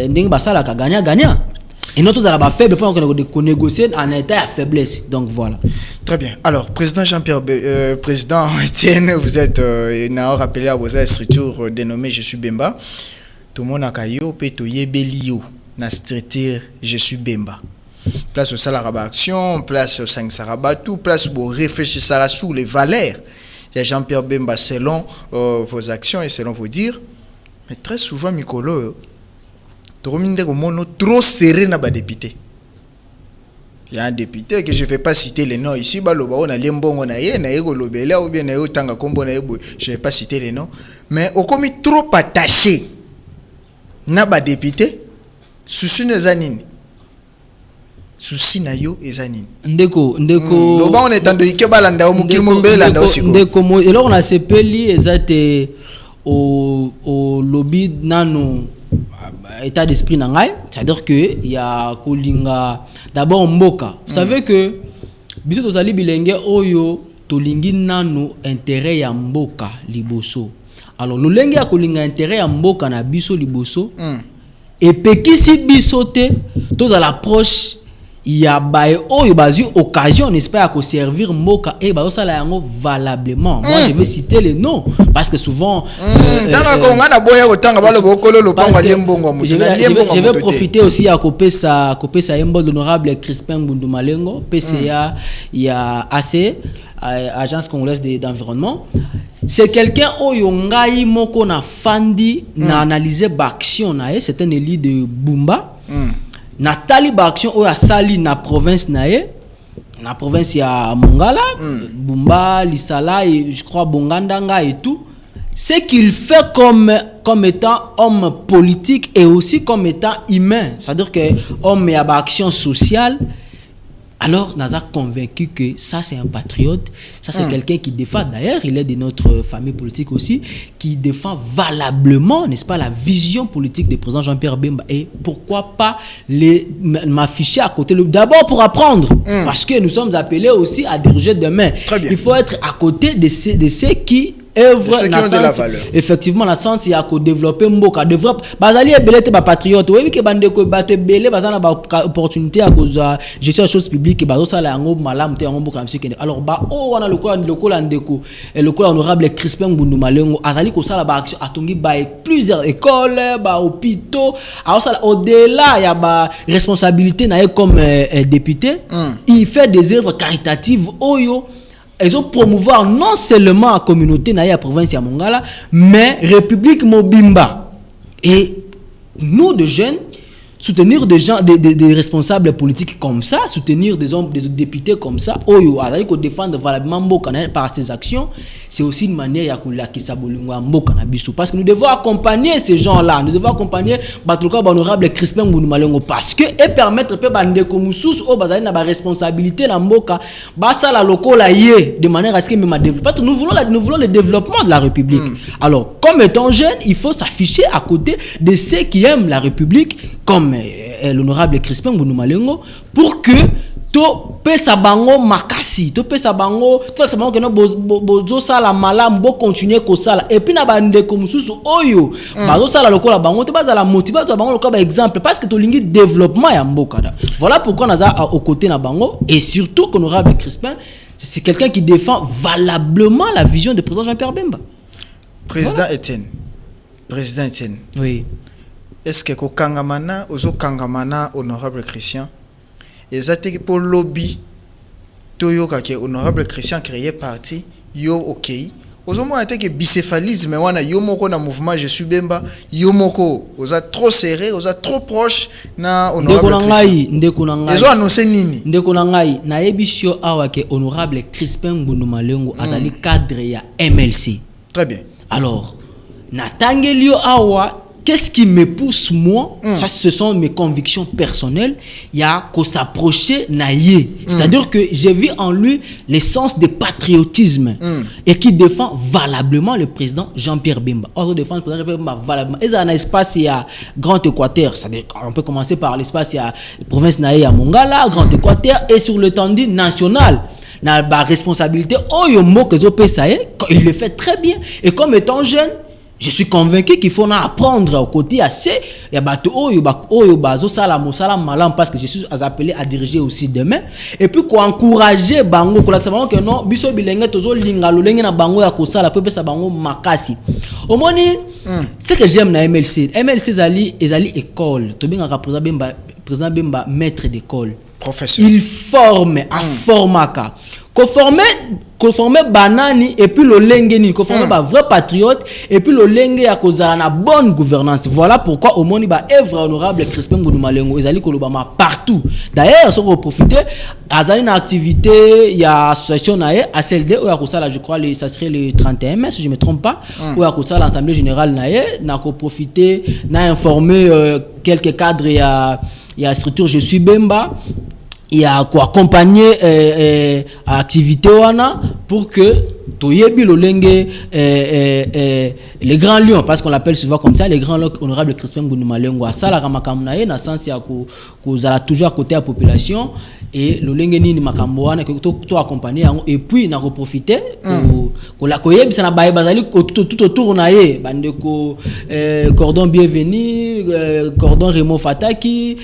ndenge basala ka gagnant. Et nous tous à faible pour qu'on négocie en état à faiblesse. Donc voilà. Très bien. Alors, président Jean-Pierre, président Etienne, vous êtes rappelé à vos structures dénommées Je suis Bemba. Tout le monde a caillou, peto yebelio, na structure Je suis Bemba. Place au Salaraba Action, place au 5 Sarabatou, place où réfléchir sur les valeurs. Il y a Jean-Pierre Bemba selon vos actions et selon vos dires. Mais très souvent, Mikolo, trop serré na ba député. Il y a un député que je ne vais pas citer les noms ici, on a liembongo na ye na ego lobela ou bien na yo tanga kombo na yebo, je ne vais pas citer les noms, mais au commis trop attaché na ba député, souci na zanine. Souci na yo ezanine. Ndeko loba on est en de ikebalanda o mukilmombe landa osiko. Ndeko mo et là on a sepeli ezate au lobby nano état d'esprit nangai, c'est-à-dire que il y a kolinga d'abord mboka. Vous savez que biso tozali bilenge oyo tolingi nano intérêt ya mboka liboso. Alors lolenge ya kolinga intérêt ya mboka na biso liboso et pekisi biso te toza l'approche ya bae oyo bazu occasion n'est-ce pas à servir mboka et ba osala yango valablement. Moi je vais citer les noms parce que souvent je vais profiter aussi à couper sa symbole d'honorable Crispin Mbundu Malengo PCA il y a AC Agence congolaise d'environnement. C'est quelqu'un oyo ngai moko na fandi na analyser baction na c'est un élu de Bumba. Nathalie Baction ou a sali na province nae na province ya Mongala Bumba Lisala et je crois Bongandanga et tout ce qu'il fait comme étant homme politique et aussi comme étant humain, c'est-à-dire que homme et action sociale. Alors, nous avons convaincu que ça, c'est un patriote. Ça, c'est quelqu'un qui défend. D'ailleurs, il est de notre famille politique aussi, qui défend valablement, n'est-ce pas, la vision politique du président Jean-Pierre Bemba. Et pourquoi pas m'afficher à côté. D'abord, pour apprendre. Parce que nous sommes appelés aussi à diriger demain. Il faut être à côté de ceux qui œuvre ceux qui ont de la valeur. Effectivement na sens ya ko développer mboka développe bazali ebelete ba patriote oui ke bande ko bato belé bazana ba opportunité à cause gestion des choses publiques bazo sala yango malam te yango mboka msikene alors ba o wana lokola ndeko lokola honorable Crispin Ngundu Malengo azali ko sala ba action atongi ba plusieurs écoles ba hôpitaux au-delà ya ba responsabilité na comme député il fait des œuvres caritatives oyo. Ils ont promouvoir non seulement la communauté na la province ya Mongala, mais République Mobimba. Et nous, de jeunes, soutenir des gens, des responsables politiques comme ça, soutenir des hommes, des députés comme ça, défendre valablement Mboka par ses actions, c'est aussi une manière parce que nous devons accompagner ces gens-là, nous devons accompagner l'honorable Crispin Ngundu Malengo parce que et permettre pe bande komusus o bazali na ba responsabilité na Mboka basa la lokola yé de manière à ce que même développer parce que nous voulons le développement de la République. Alors comme étant jeune, il faut s'afficher à côté de ceux qui aiment la République comme l'honorable Crispin Ngundu Malengo pour que to pesa bango makasi to pesa bango to pesa bango que no bozo sala malam bo continuer ko sala et puis na bande ko mususu oyo bazo sala lokola bango te bazala motiver to bango lokola exemple parce que to lingi développement ya mboka da voilà pourquoi on a au côté na bango et surtout qu'honorable Crispin c'est quelqu'un qui défend valablement la vision du président Jean-Pierre Bemba. Président Etienne. Oui. Est-ce que Kangamana, Ozo Kangamana, honorable Christian, et pour lobby, Toyo Kake, honorable Christian créé parti, yo ok. Ozo mo que bicéphalisme, wana yo moko na mouvement je suis Bemba, yo moko, oza trop serré, oza trop proche na honorable Christian. Ndeko na ngai. Ezo annoncer nini? Ndeko na ngai, na yebisio awa ke honorable Crispin Ngundu Malengo azali cadre ya MLC. Très bien. Alors, Natangelio awa. Qu'est-ce qui me pousse moi? Ça, ce sont mes convictions personnelles. Il y a qu'à s'approcher naïe. C'est-à-dire que j'ai vu en lui l'essence de patriotisme et qui défend valablement le président Jean-Pierre Bemba. Or, défend le président Jean-Pierre Bemba valablement. Et dans l'espace, il y a Grand Équateur. On peut commencer par l'espace, il y a province naïe à Mongala, Grand Équateur et sur le l'étendue national. Na ba responsabilité, oh yomo que il le fait très bien. Et comme étant jeune, je suis convaincu qu'il faut apprendre au côté assez ya bato oyo bazo sala mosala malam parce que je suis appelé à diriger aussi demain et puis ko encourager bango ko la savoir que non biso bilenge tozo linga lolenge na bango ya ko sala pe sa bango makasi omoni ce que j'aime na MLC ezali école to binga président Bemba maître d'école professeur il forme à formaka ko former banani et puis le lengeni ko former ba vrai patriote et puis le lenge ya kozala na bonne gouvernance voilà pourquoi au monde ba œuvre honorable Crispin Ngundu Malengo ezali kolobama partout d'ailleurs so ko profiter azali na activité ya association nae ACLD ou ya kosala je crois ça serait le 31 mai si je me trompe pas ou ya kosala l'assemblée générale nae na ko profiter na informer quelques cadres ya structure je suis Bemba. Il y a quoi accompagner activité wana pour que toyebi lolenge les grands lions parce qu'on l'appelle souvent comme ça les grands lions honorable Crispin Ngundu Malengo asala makambo na ye na sens ya ko zala toujours à côté de la population et lolenge nini makambo wana que to accompagner et puis na profiter ko la koyebi sana baye bazali tout autour na ye bande ko cordon bienvenu cordon Remo Fataki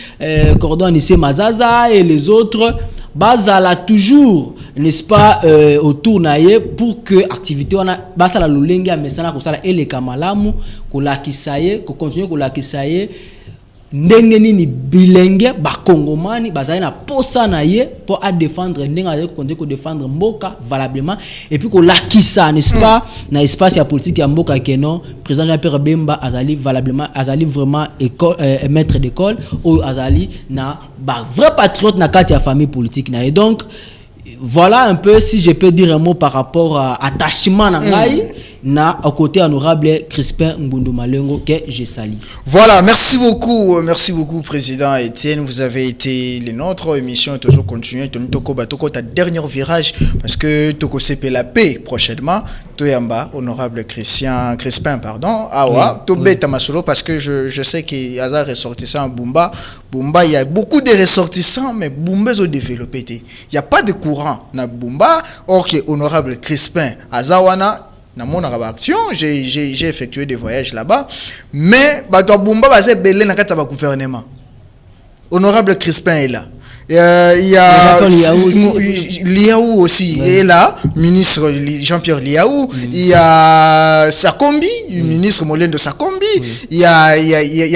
cordon Nissé Mazaza et les autres bazala toujours n'est-ce pas autour naie pour que activité on a basala lolenge mesana ko sala ele kamalamu ko la kisaye ko continuer ko la kisaye ndenge nini bilenge ba kongomani bazali na posa naie pour à défendre ndenge ko continuer ko défendre mboka valablement et puis ko la kisa n'est-ce pas na espace ya politique ya mboka kenon président Jean-Pierre Bemba azali valablement azali vraiment école maître d'école ou azali na ba vrai patriote na kati ya famille politique na et donc voilà un peu si je peux dire un mot par rapport à attachement na ngai na à côté honorable Crispin Ngundu Malengo que je salue. Voilà, merci beaucoup président Etienne, vous avez été les nôtres émission est toujours continuer toko ta dernier virage parce que toko CP la paix prochainement toyamba honorable Crispin pardon awa to beta masolo parce que je sais qu'il y a des ressortissants Bumba il y a beaucoup de ressortissants mais Bumba ont développé il y a pas de courant na Bumba OK honorable Crispin azawana dans mon action, j'ai effectué des voyages là-bas, mais bato Bumba va se belé na kata ba gouvernement. Honorable Crispin est là. Il y a Liaou aussi est là, ministre Jean-Pierre Liaou. Il y a Sakombi, ministre Molène de Sakombi. Il y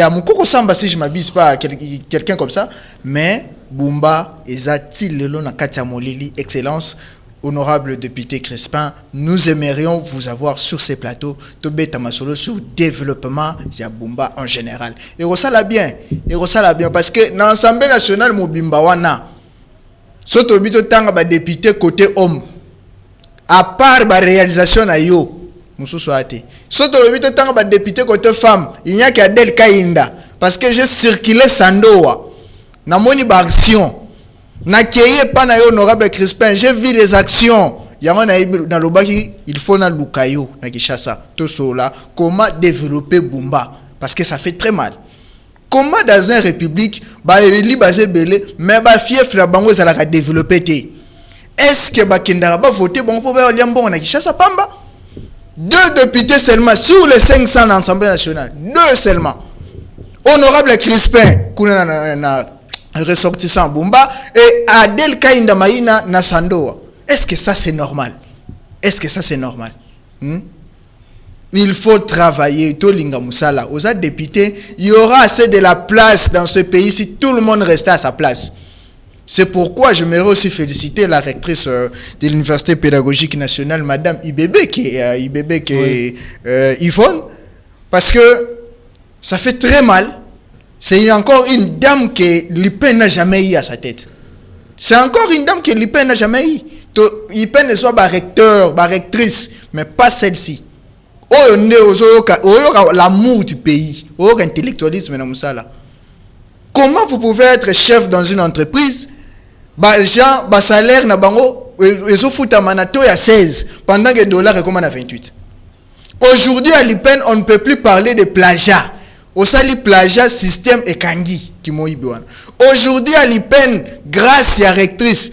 a Moukoko Samba, si je ne m'abuse pas, quelqu'un comme ça. Mais Bumba, Ezati Lelo Nakata Molili, Excellence, honorable député Crespin, nous aimerions vous avoir sur ces plateaux, Tobé Tamasolo, sur le développement Yabumba en général. Et ça l'a bien, parce que dans l'Assemblée nationale, Mobimba wana, soto bito tanga ba député côté homme, à part ba réalisation na yo, musu soate. Soto bito tanga ba député côté femme, il n'y a qu'Adel Kainda, parce que j'ai circulé Sandoa, na moni ba action. N'accueillez pas na honorable Crispin, j'ai vu les actions. Yama na lobaki, il faut na lukayo na Kishasa. Tout cela, comment développer Bumba, parce que ça fait très mal. Comment dans une république, ba eli basé belé, mais ba fief la bango ça la développer té. Est-ce que ba kindara ba voter bon pour ba liambo na Kishasa pamba? 2 députés seulement sur les 500 dans l'Assemblée nationale. 2 seulement. Honorable Crispin, kuna na ressortissant Bumba et Adel Kainda Maïna Nassandoa. Est-ce que ça c'est normal? Il faut travailler. Tolinga Moussala, aux députés, il y aura assez de la place dans ce pays si tout le monde restait à sa place. C'est pourquoi je m'aimerais aussi féliciter la rectrice de l'Université pédagogique nationale, Madame Ibebe, qui est Yvonne, parce que ça fait très mal. C'est encore une dame que l'IPEN n'a jamais eu à sa tête. C'est encore une dame que l'IPEN n'a jamais eu. L'IPEN ne soit pas recteur, pas rectrice, mais pas celle-ci. L'amour du pays, l'intellectualisme. Comment vous pouvez être chef dans une entreprise, salaire na bango, ils ont foutu à manato à 16, pendant que le dollar est comme à 28. Aujourd'hui à l'IPEN, on ne peut plus parler de plagiat. Au sali plagiat système et kangi qui m'ont ibuan. Aujourd'hui à l'IPEN, grâce à la rectrice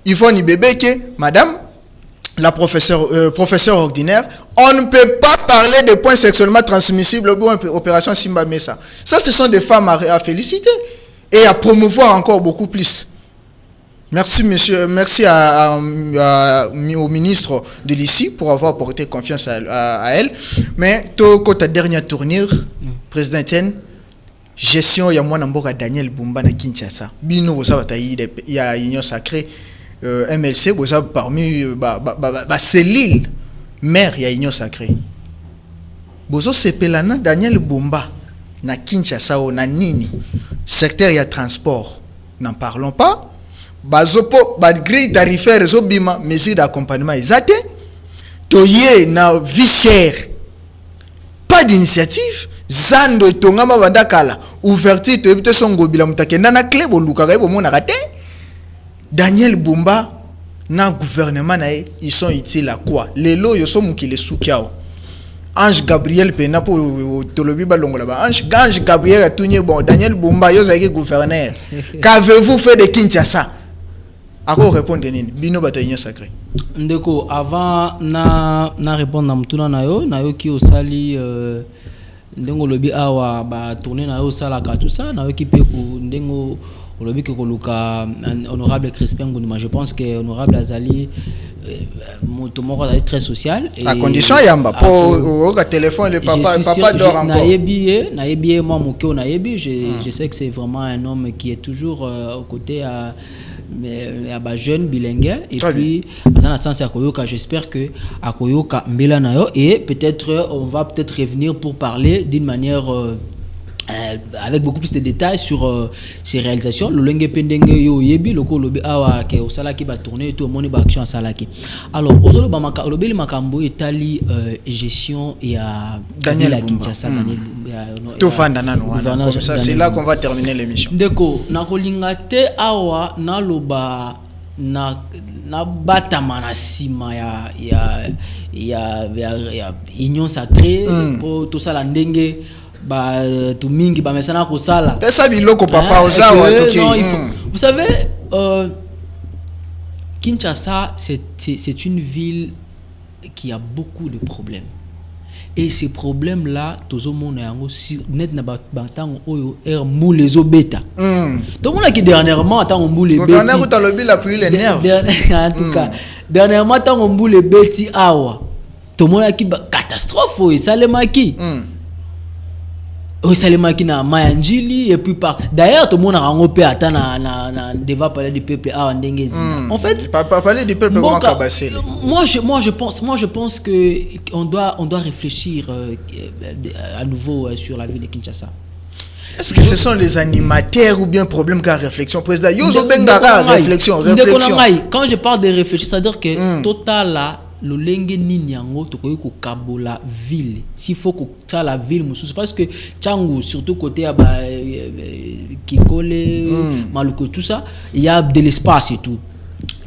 Yvonne Ibebeke, madame la professeure ordinaire, on ne peut pas parler de points sexuellement transmissibles ou opération Simba Mesa. Ça, ce sont des femmes à féliciter et à promouvoir encore beaucoup plus. Merci, monsieur. Merci au ministre de l'ICI pour avoir porté confiance à elle. Mais, quand ta dernière tournure, président Etienne, gestion, il y a moi, Daniel Bumba na Kinshasa. Bino, vous savez, il y a Union Sacrée, MLC, vous savez, parmi c'est l'île, maire, il y a Union Sacrée. Bozo sepelana Daniel Bumba na Kinshasa ou na Nini, secteur il y a transport. N'en parlons pas. Bazopo grille tarifaire réseau bima mesure d'accompagnement exact. Toye na vie chère. Pas d'initiative. Zando tongama bandakala. Ouverture to ebite songo bila mutakenda na clé boluka ga bomona raté. Daniel Bumba na gouvernement na ils sont utiles à quoi? Lelo yo so mukile sukiao. Ange Gabriel Pena pour Tolobi Balongola. Ange Gabriel a tourné bon. Daniel Bumba yo zaki gouverneur. Qu'avez-vous fait de Kinshasa? À quoi répondre nini? Bino bataillon sacré. Ndeko avant na répondre na mutuna na yo ki osali ndengo lobi awa ba tourner na yo sala ka tout ça na yo ki pe ku ndengo lobi ke koluka honorable Crispin Ngunduma. Je pense que honorable Azali moto moko est très social et à condition yamba pour au téléphone le papa dort encore. Na yebi moi moko na yebi je sais que c'est vraiment un homme qui est toujours aux côtés mais à bas jeune bilingue et très puis dans un sens à Koyoka j'espère que à Koyoka mbela na yo et peut-être on va peut-être revenir pour parler d'une manière avec beaucoup plus de détails sur ses réalisations. Le lenge pendenge yo yebi loko lobi awa ke osala ki ba tourner tout moni ba action asala ki. Alors ozolo ba maka lobi makambo etali gestion et à Daniel Kinshasa Daniel tout fanda nanu comme ça c'est là qu'on va terminer l'émission. Ndeko na kolinga te awa na loba na batama na sima ya union sacrée pour tout ça la ndenge tout mingi ba mesana ko sala pesa biloko papa ozawa toki. Vous savez Kinshasa c'est une ville qu'il y a beaucoup de problèmes. Et ces problèmes-là, tous au monde net na batang oyo mou les obeta. Tout le monde qui dernièrement attend on boule les bêtis. Dernièrement tu as le la pluie les nerfs. En tout cas, dernièrement attend on boule les bêtis awa. Tout le monde qui catastrophe et ça les maquis. Ça les maquis na Mayanjili et puis par d'ailleurs tout le monde a rangopé attend na devant parler du peuple à Ndengezi. En fait, pas parler du peuple comment cabasser. Moi je pense que on doit réfléchir à nouveau sur la ville de Kinshasa. Est-ce que ce sont les animateurs ou bien problème qu'à réflexion président Yozo Bengara réflexion. Quand je parle de réfléchir, c'est-à-dire que total là le lenge nini yango to ko kabola ville s'il faut que ça la ville mususu parce que Tchangu surtout côté ba Kikole Maluku tout ça il y a de l'espace et tout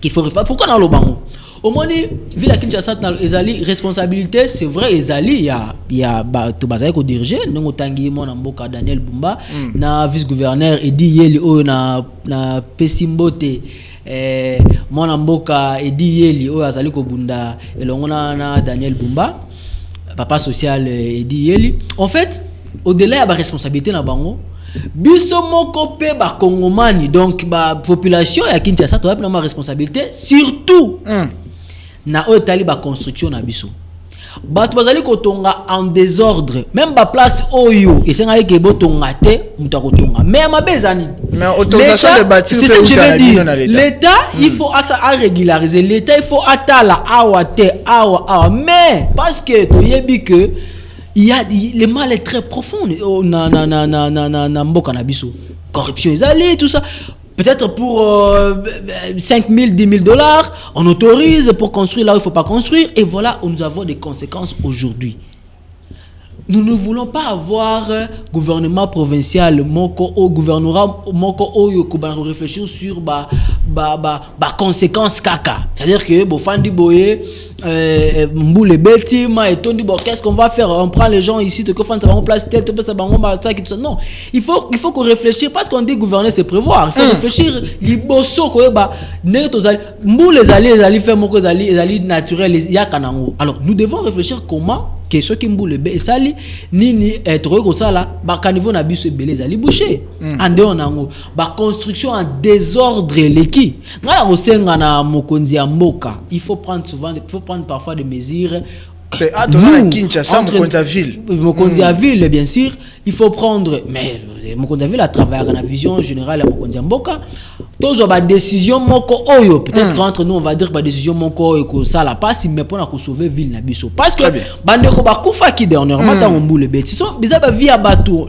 qu'il faut pourquoi dans le bango au moins ville à Kinshasa dans ezali responsabilité c'est vrai ezali il y a to bazay ko diriger ndongo tangi mon mboka Daniel Bumba na vice-gouverneur Edi Yeli o na Pesimbote mon mboka Edi Yeli o azali ko bunda elongo na Daniel Bumba papa social Edi Yeli en fait au-delà de la responsabilité na bango biso moko pe ba kongomani donc ba population ya Kinshasa to na responsabilité surtout na otali ba construction na biso bato bazali kotonga en désordre même ba place oyo esenga ke botonga te muta kotonga mais mabezani mais autorisation de bâtir c'est ce que je veux dire l'état il faut à régulariser l'état il faut atala awa mais parce que toyebi que il y a le mal est très profond na mboka na biso corruption ezali tout ça. Peut-être pour 5 000, 10 000 dollars, on autorise pour construire là où il ne faut pas construire. Et voilà où nous avons des conséquences aujourd'hui. Nous ne voulons pas avoir gouvernement provincial, moko gouvernorat moko oyo ko ba réfléchir sur ba conséquences kaka. C'est-à-dire que bo fandi boye mboule beti ma et tondi bon qu'est-ce qu'on va faire, on prend les gens ici de que fandi ça va en place tel ça bango ba ça qui tout ça. Non, il faut qu'on réfléchisse parce qu'on dit gouverner c'est prévoir. Il faut réfléchir liboso ko ba ne to mboule zali faire moko zali naturel ya kanango. Alors, nous devons réfléchir comment que ceux qui mboule be sali nini être ko sala ba caniveau na biso belé zali boucher ande onango ba construction en désordre leki ngala rosenga na mokonzi ya mboka il faut prendre parfois des mesures Mokonzi à ville bien sûr il faut prendre mais Mokonzi à ville a travaillé dans la vision générale à Mokonzi Mboka tous ont décision moko oyo peut-être entre nous on va dire ba décision moko ko ça la passe mais pour na ko sauver ville na biso parce que bande ko ba kufa ki dernièrement dans mbule beti so biza ba vie à bateau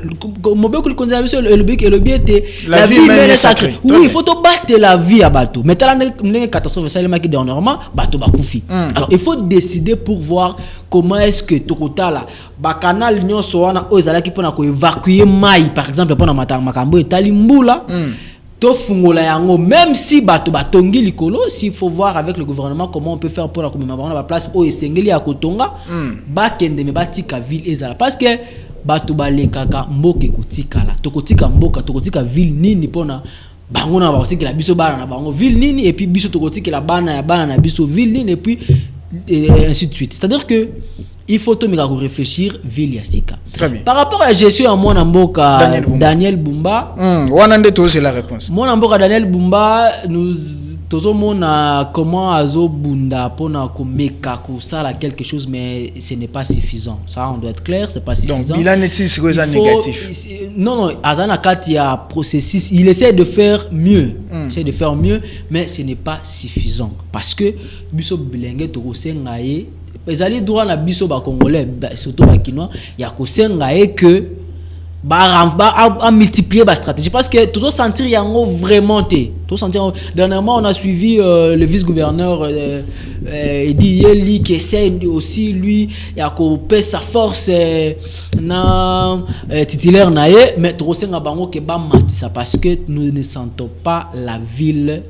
mobeko Mokonzi à biso le biete la vie est sacrée oui il faut to battre la vie à bateau mais tala ne catastrophe ça le maki dernièrement bateau ba kufi alors il faut décider pour voir comment est-ce que tokota là ba canal nyonso wana ozala ki pona ko évacuer mai par exemple pona makambo etali mbula to fungola yango même si bato batongi likolo s'il faut voir avec le gouvernement comment on peut faire pour la commémoration la place o esengeli ya kotonga ba kende me batika ville ezala parce que bato balekaka mboke kotikala tokotika mboka tokotika ville nini pona bango na bakotikela biso bana na bango ville nini et puis biso tokotikela bana na biso ville nini et puis et ainsi de suite. C'est-à-dire que il faut tout réfléchir ville yasika. Très bien. Par rapport à la gestion à mon amboka Daniel Bumba. Wanande to c'est la réponse. Mon amboka Daniel Bumba nous tout mona comment azo bunda pona ko meka ko ça quelque chose mais ce n'est pas suffisant. Ça on doit être clair, c'est pas suffisant. Donc bilan est-il négatif? Non azana kati ya processus, il essaie de faire mieux. Essaie de faire mieux mais ce n'est pas suffisant parce que biso bilenge to kosenga ye ezali droit na biso ba congolais surtout ba kinois ya kosenga ye que à multiplier la stratégie parce que tout sentir yango vraiment tout sentir dernièrement on a suivi le vice-gouverneur Edi Yeli qui essaie aussi lui ya couper sa force na titulaire naé mais tout senga bango ke ba matisa parce que nous ne sentons pas la ville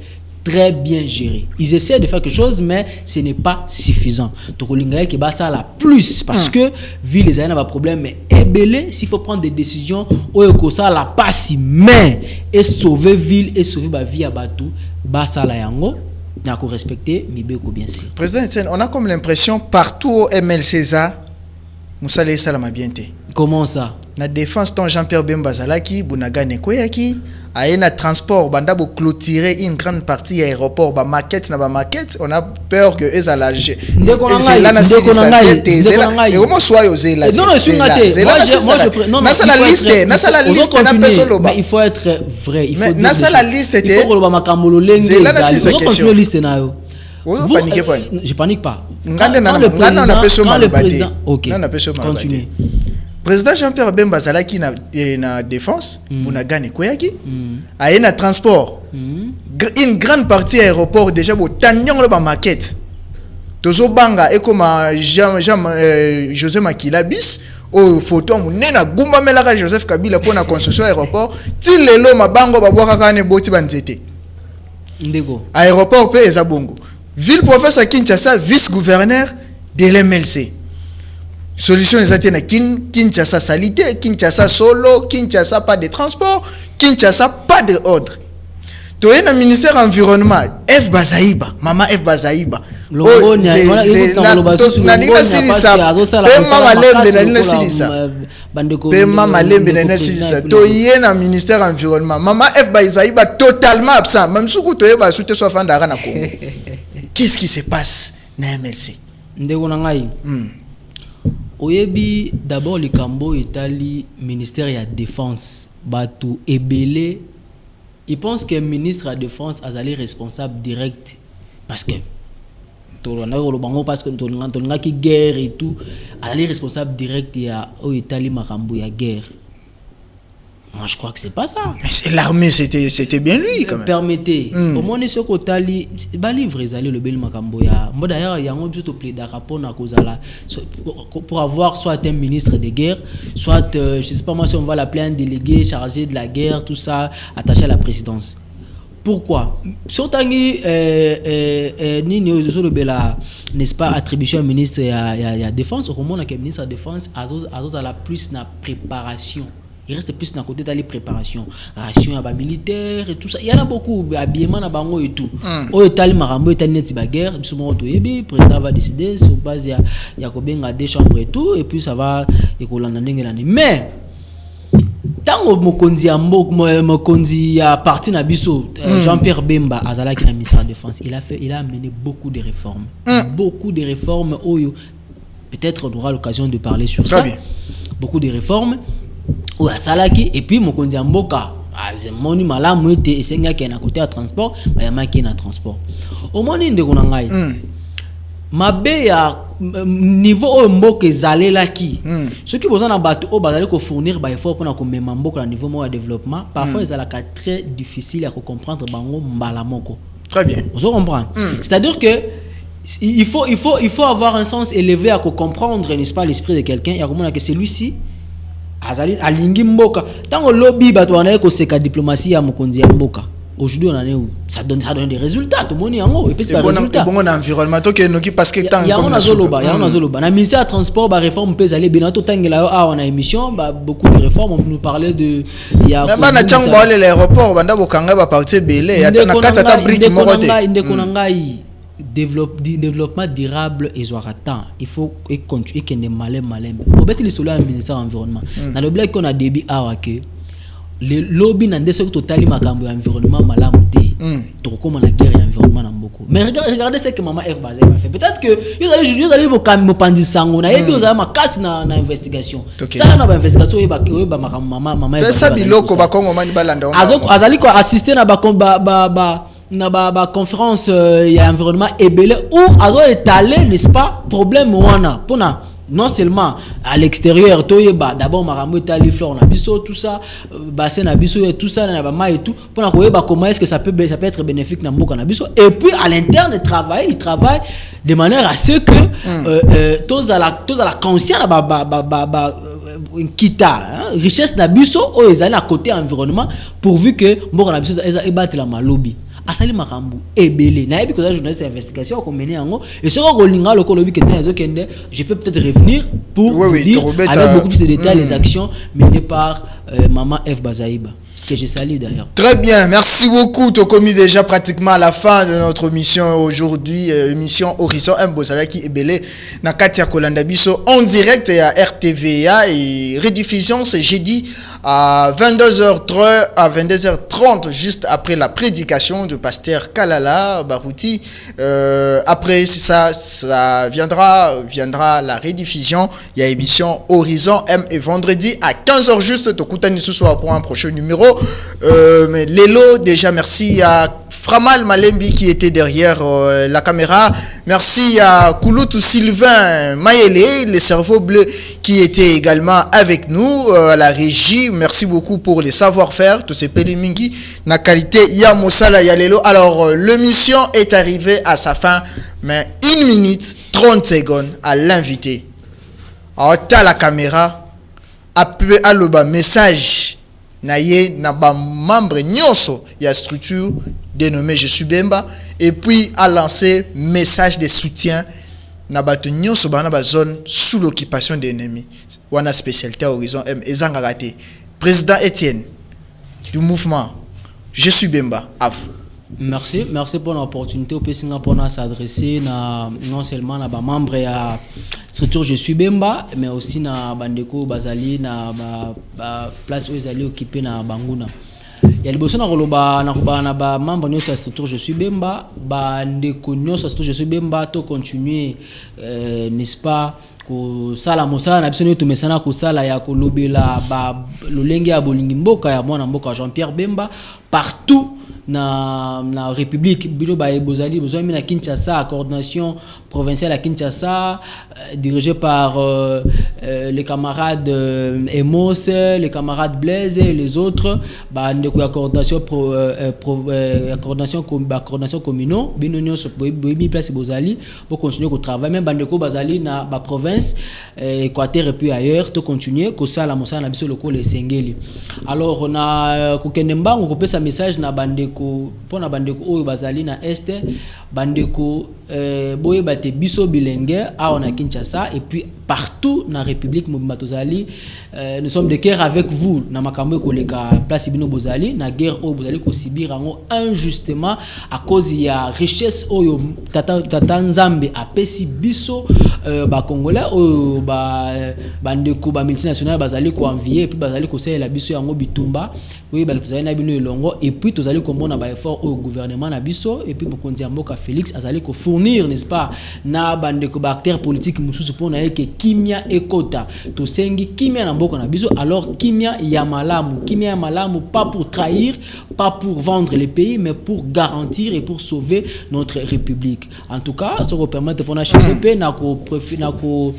très bien géré. Ils essaient de faire quelque chose, mais ce n'est pas suffisant. Donc, qui va ça la plus parce que ville les a un problème, mais ébélé s'il faut prendre des décisions, ou ça la passe mais et sauver ville et sauver ma vie à bateau, bah ça la yango n'a ko respecter mibeko bien sûr. Président Etienne, on a comme l'impression partout au MLC ça Moussa Salama bien té. Comment ça? Na défense ton Jean-Pierre Bemba Zalaki, Bunaga Nekoyaki, na transport banda bo clôturer une grande partie aéroport ba maquette na ba maquette, on a peur que eux allagent. Là na et comment soit osé là. Non non, il faut être vrai, il faut na ça la liste était. Il faut que le makamolo lenge. C'est là c'est question. Liste na yo. Vous paniquez pas. Je panique pas. Quand le président, OK. Continue. Président Jean-Pierre Bemba Zalaki na défense, Bunagane Koyaki, a na transport. Une grande partie aéroport déjà bo tanyong le ba maquette. Tozo banga et comme José Makila bis o photo munena gumba melaka Joseph Kabila pour na construction aéroport, ti lelo mabango ba boka kane boti banzete. Ndego. Aéroport pe ezabongo. Ville professeur Kinshasa, vice-gouverneur de l'MLC. Solution exacte na Kinshasa salité, Kinshasa solo, Kinshasa pas de transport, Kinshasa pas de ordre. To na ministère environnement, F Bazaïba, maman F Bazaïba. Ministère environnement, maman F Bazaïba totalement absent. Même si tu es soute soit fandara na Congo. Qu'est-ce qui se passe na MLC? Ndeko na ngai. Oyebi d'abord le Cambo Italie ministère ya défense batu ebele. Il pense que le ministre de la défense a allé responsable direct parce que parce que ton qui guerre et tout allé responsable direct ya au Italie makambo ya guerre. Moi je crois que c'est pas ça. Mais l'armée c'était bien lui quand même. Permettez. Au moins ce côté ba livre ezali le bel makambo ya. Moi d'ailleurs il y a un plutôt plaidé rapport na kozala pour avoir soit un ministre de guerre, soit je sais pas moi si on va l'appeler un délégué chargé de la guerre, tout ça attaché à la présidence. Pourquoi? Sotangi nini le bela n'est-ce pas attribution au ministre ya défense au moment que ministre de défense a la plus na préparation. Il reste plus dans le côté de la préparation, ration à militaire et tout ça. Il y en a beaucoup, habillement à bango et tout. Au Italie, Marambo, Italie, net la guerre. Souvent, le président va décider sur base il y a combien de chambres et tout, et puis ça va écoler. Mais tant que Mokonzi a parti na biso, Jean-Pierre Bemba Azala qui est ministre de la Défense, il a amené beaucoup de réformes, beaucoup de réformes. Peut-être on aura l'occasion de parler sur ça. Beaucoup de réformes. Ou à Salaki et puis Mokonzi Mboka c'est moni malamu et senga qui est à côté à transport ba ma qui est na transport au moni ndeko na ngai mabe ya niveau au mboka ezalé là qui ceux qui besoin na bato au bazali ko fournir ba effort pour na ko mema mboka na niveau de développement parfois ezalaka très difficile à comprendre bango mbala moko. Très bien. Vous comprendre c'est-à-dire que il faut avoir un sens élevé à comprendre n'est-ce pas l'esprit de quelqu'un et à comprendre que celui-ci azali alingi mboka tango lobby bato wana ko seka diplomatie ya mokonzi ya mboka aujourd'hui on en est où ça donne des résultats tout moni yango et puis c'est résultat bon environnement to ke noki parce que tant comme na zoloba na ministère de transport ba réforme peut aller benato tangela on a émission beaucoup de réformes on nous parlait de ya mais na chango l'aéroport banda bokanga ba partir belé ya na kata bridge moko te ndeko na ngai développement durable et temps il faut continuer qu'il ne malem au bet les solo ministère environnement dans le blague qu'on a débit awa que le lobby n'a ndese totali makambo environnement malamu te to comme na guerre environnement na mboko mais regardez ce que maman F Bazai a fait peut-être que ils allaient mo pandi sango na yebi ozala makasi na investigation ça na ba investigation ba maman ça biloko ba kongo mani balanda azali ko assister na ba conférence y a environnement ebele où azo étalé n'est-ce pas problème wana pona non seulement à l'extérieur toyeba d'abord marambo Italie flore na biso tout ça bassin na biso et tout ça na ba mai et tout pona koyeba comment est-ce que ça peut être bénéfique na mboka na biso et puis à l'interne il travaille de manière à ce que tous à la conscience ba kita richesse na biso o ezali à côté environnement pourvu que mboka na biso eza ebattre la malobi asali makambu ebele na yebi ko za journaliste d'investigation ko mener yango et ce ko linga loko lobi que temps ezokende je peux peut-être revenir pour dire avec beaucoup plus de détails les actions menées par maman F Bazaïba. que je salue d'ailleurs. Très bien, merci beaucoup. Tu as commis déjà pratiquement à la fin de notre mission aujourd'hui, émission Horizon Mbosala qui est belé na Katia Kolanda Biso en direct à RTVA et rediffusion c'est jeudi à 22h30 juste après la prédication du pasteur Kalala Barouti. Après ça viendra la rediffusion. Il y a émission Horizon M et vendredi à 15h juste. Tokutani ce soir pour un prochain numéro. Mais Lélo, déjà merci à Framal Malembi qui était derrière la caméra. Merci à Kouloutou Sylvain Mayele, les cerveaux bleus qui étaient également avec nous à la régie. Merci beaucoup pour les savoir-faire, tous ces pélimingi, na qualité ya Mosala ya Lélo. Alors l'émission est arrivée à sa fin, mais 1 minute 30 secondes à l'invité. Alors t'as la caméra, appelé à le message. Naye na ba membre nyonso ya structure dénommée Je suis Bemba et puis a lancé message de soutien na bato nyonso bana ba zone sous l'occupation des ennemis. Wana spécialité Horizon M ezanga raté. Président Étienne du mouvement Je suis Bemba à vous. Merci pour l'opportunité au PSinga pour s'adresser non seulement à membre à structure Je suis Bemba mais aussi na bandeko bazali na place où ils allaient occuper na Banguna. Il y a les besoins na ba membre de structure Je suis Bemba bandeko nyonso structure Je suis Bemba to continuer n'est-ce pas ko sala mosala na biso to mesana ko sala ya ko lobela ba lolenge ya bolingi mboka ya mwana mboka Jean-Pierre Bemba partout na République bilo ba ebozali besoin na Kinshasa coordination provinciale à Kinshasa dirigée par les camarades Emos, les camarades Blaise et les autres ba ndeko ya coordination coordination communaux binonyo so bobi place bozali pour continuer ko travail même bandeko bazali na ba province Équateur et puis ailleurs to continuer ko sala mosala na biso lokolo esengeli. Alors on a ko kenembango ko pesa message na bandeko pour na bandeko oyo bazali na este bandeko boye bate biso bilenge a on a Kinshasa et puis partout na République Mobimba tozali nous sommes de cœur avec vous na makambo ko leka place bino bozali na guerre oyo bozali ko subir ngo injustement à cause ya richesse oyo tata Nzambe apesi biso ba congolais oyo bandeko ba multinational bazali ko envier et puis bazali ko sala biso yango bitumba oui ba tozali na bino elongo et puis tozali ko mona ba effort au gouvernement na biso et puis bokonzi ya mboka Félix azali ko fournir n'est-ce pas na bandeko ba acteurs politiques mususu pona que kimia ekota to sengi kimia na mboka na biso alors kimia ya malamu pas pour trahir pas pour vendre les pays mais pour garantir et pour sauver notre république en tout cas ça vous permet de prendre HDP na ko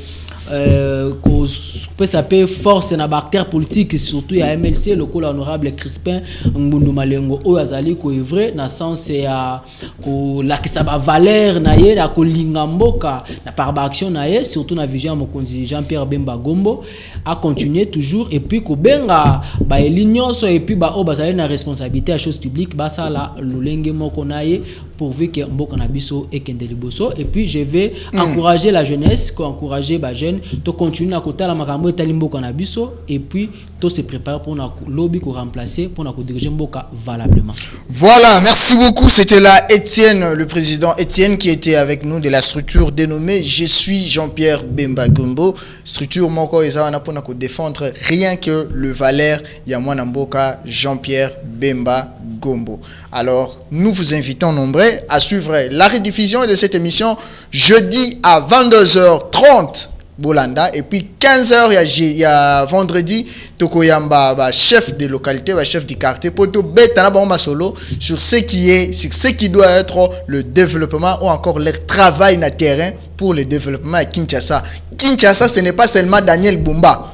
peut s'appeler force na acteurs politiques surtout ya MLC le honorable Crispin Mbundu Malengo o azali ko œuvrer na sens ya ko la ki sa ba valeur na ye na ko linga mboka na par action na ye surtout na vision mokonzi Jean-Pierre Bemba Gombo a continuer toujours et puis ko benga ba elinyoso et puis ba o bazali na responsabilité à chose publique ba ça la lolenge moko na ye pourvu que mboka na biso et kendeliboso et puis je vais encourager la jeunesse encourager ba jeunes to continuer à côté la makambo etali mboka na biso et puis to se préparer pour na lobby ko remplacer pour na ko diriger mboka valablement. Voilà, merci beaucoup. C'était là Étienne, le président Étienne qui était avec nous de la structure dénommée Je suis Jean-Pierre Bemba Gombo. Structure moko ezana pour na ko défendre rien que le valeur ya mwana mboka Jean-Pierre Bemba Gombo. Alors, nous vous invitons nombreux à suivre la rediffusion de cette émission jeudi à 22h30 Bolanda et puis 15h il y a vendredi Tokoyamba chef de localité chef du quartier pour tout betana ba solo sur ce qui doit être le développement ou encore le travail na terrain pour le développement à Kinshasa. Kinshasa ce n'est pas seulement Daniel Bumba.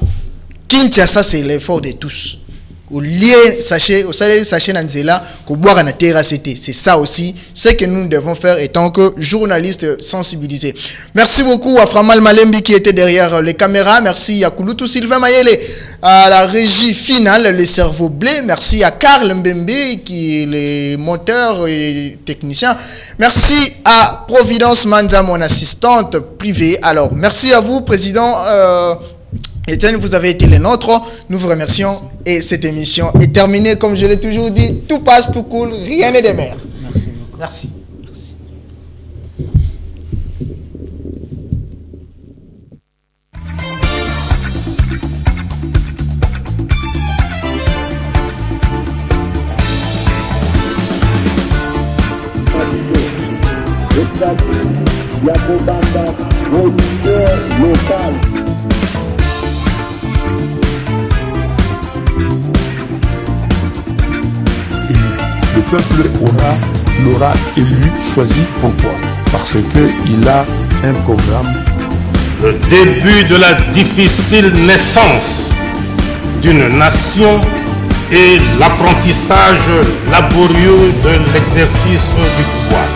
Kinshasa c'est l'effort de tous. Au lieu sachez Nanzela ko boire na terracité, c'est ça aussi ce que nous devons faire étant que journalistes sensibilisés. Merci beaucoup à Framal Malembi qui était derrière les caméras, merci à Kouloutou Sylvain Mayele à la régie finale les cerveaux bleus, merci à Karl Mbembe qui est le monteur et technicien, merci à Providence Manza mon assistante privée. Alors merci à vous président Etienne, vous avez été les nôtres. Nous vous remercions. Et cette émission est terminée. Comme je l'ai toujours dit, tout passe, tout cool, rien n'est de mer. Merci beaucoup. Merci. Yakobanda, producteur local. Et le peuple l'aura élu, choisi. Pourquoi? Parce qu'il a un programme. Le début de la difficile naissance d'une nation et l'apprentissage laborieux de l'exercice du pouvoir.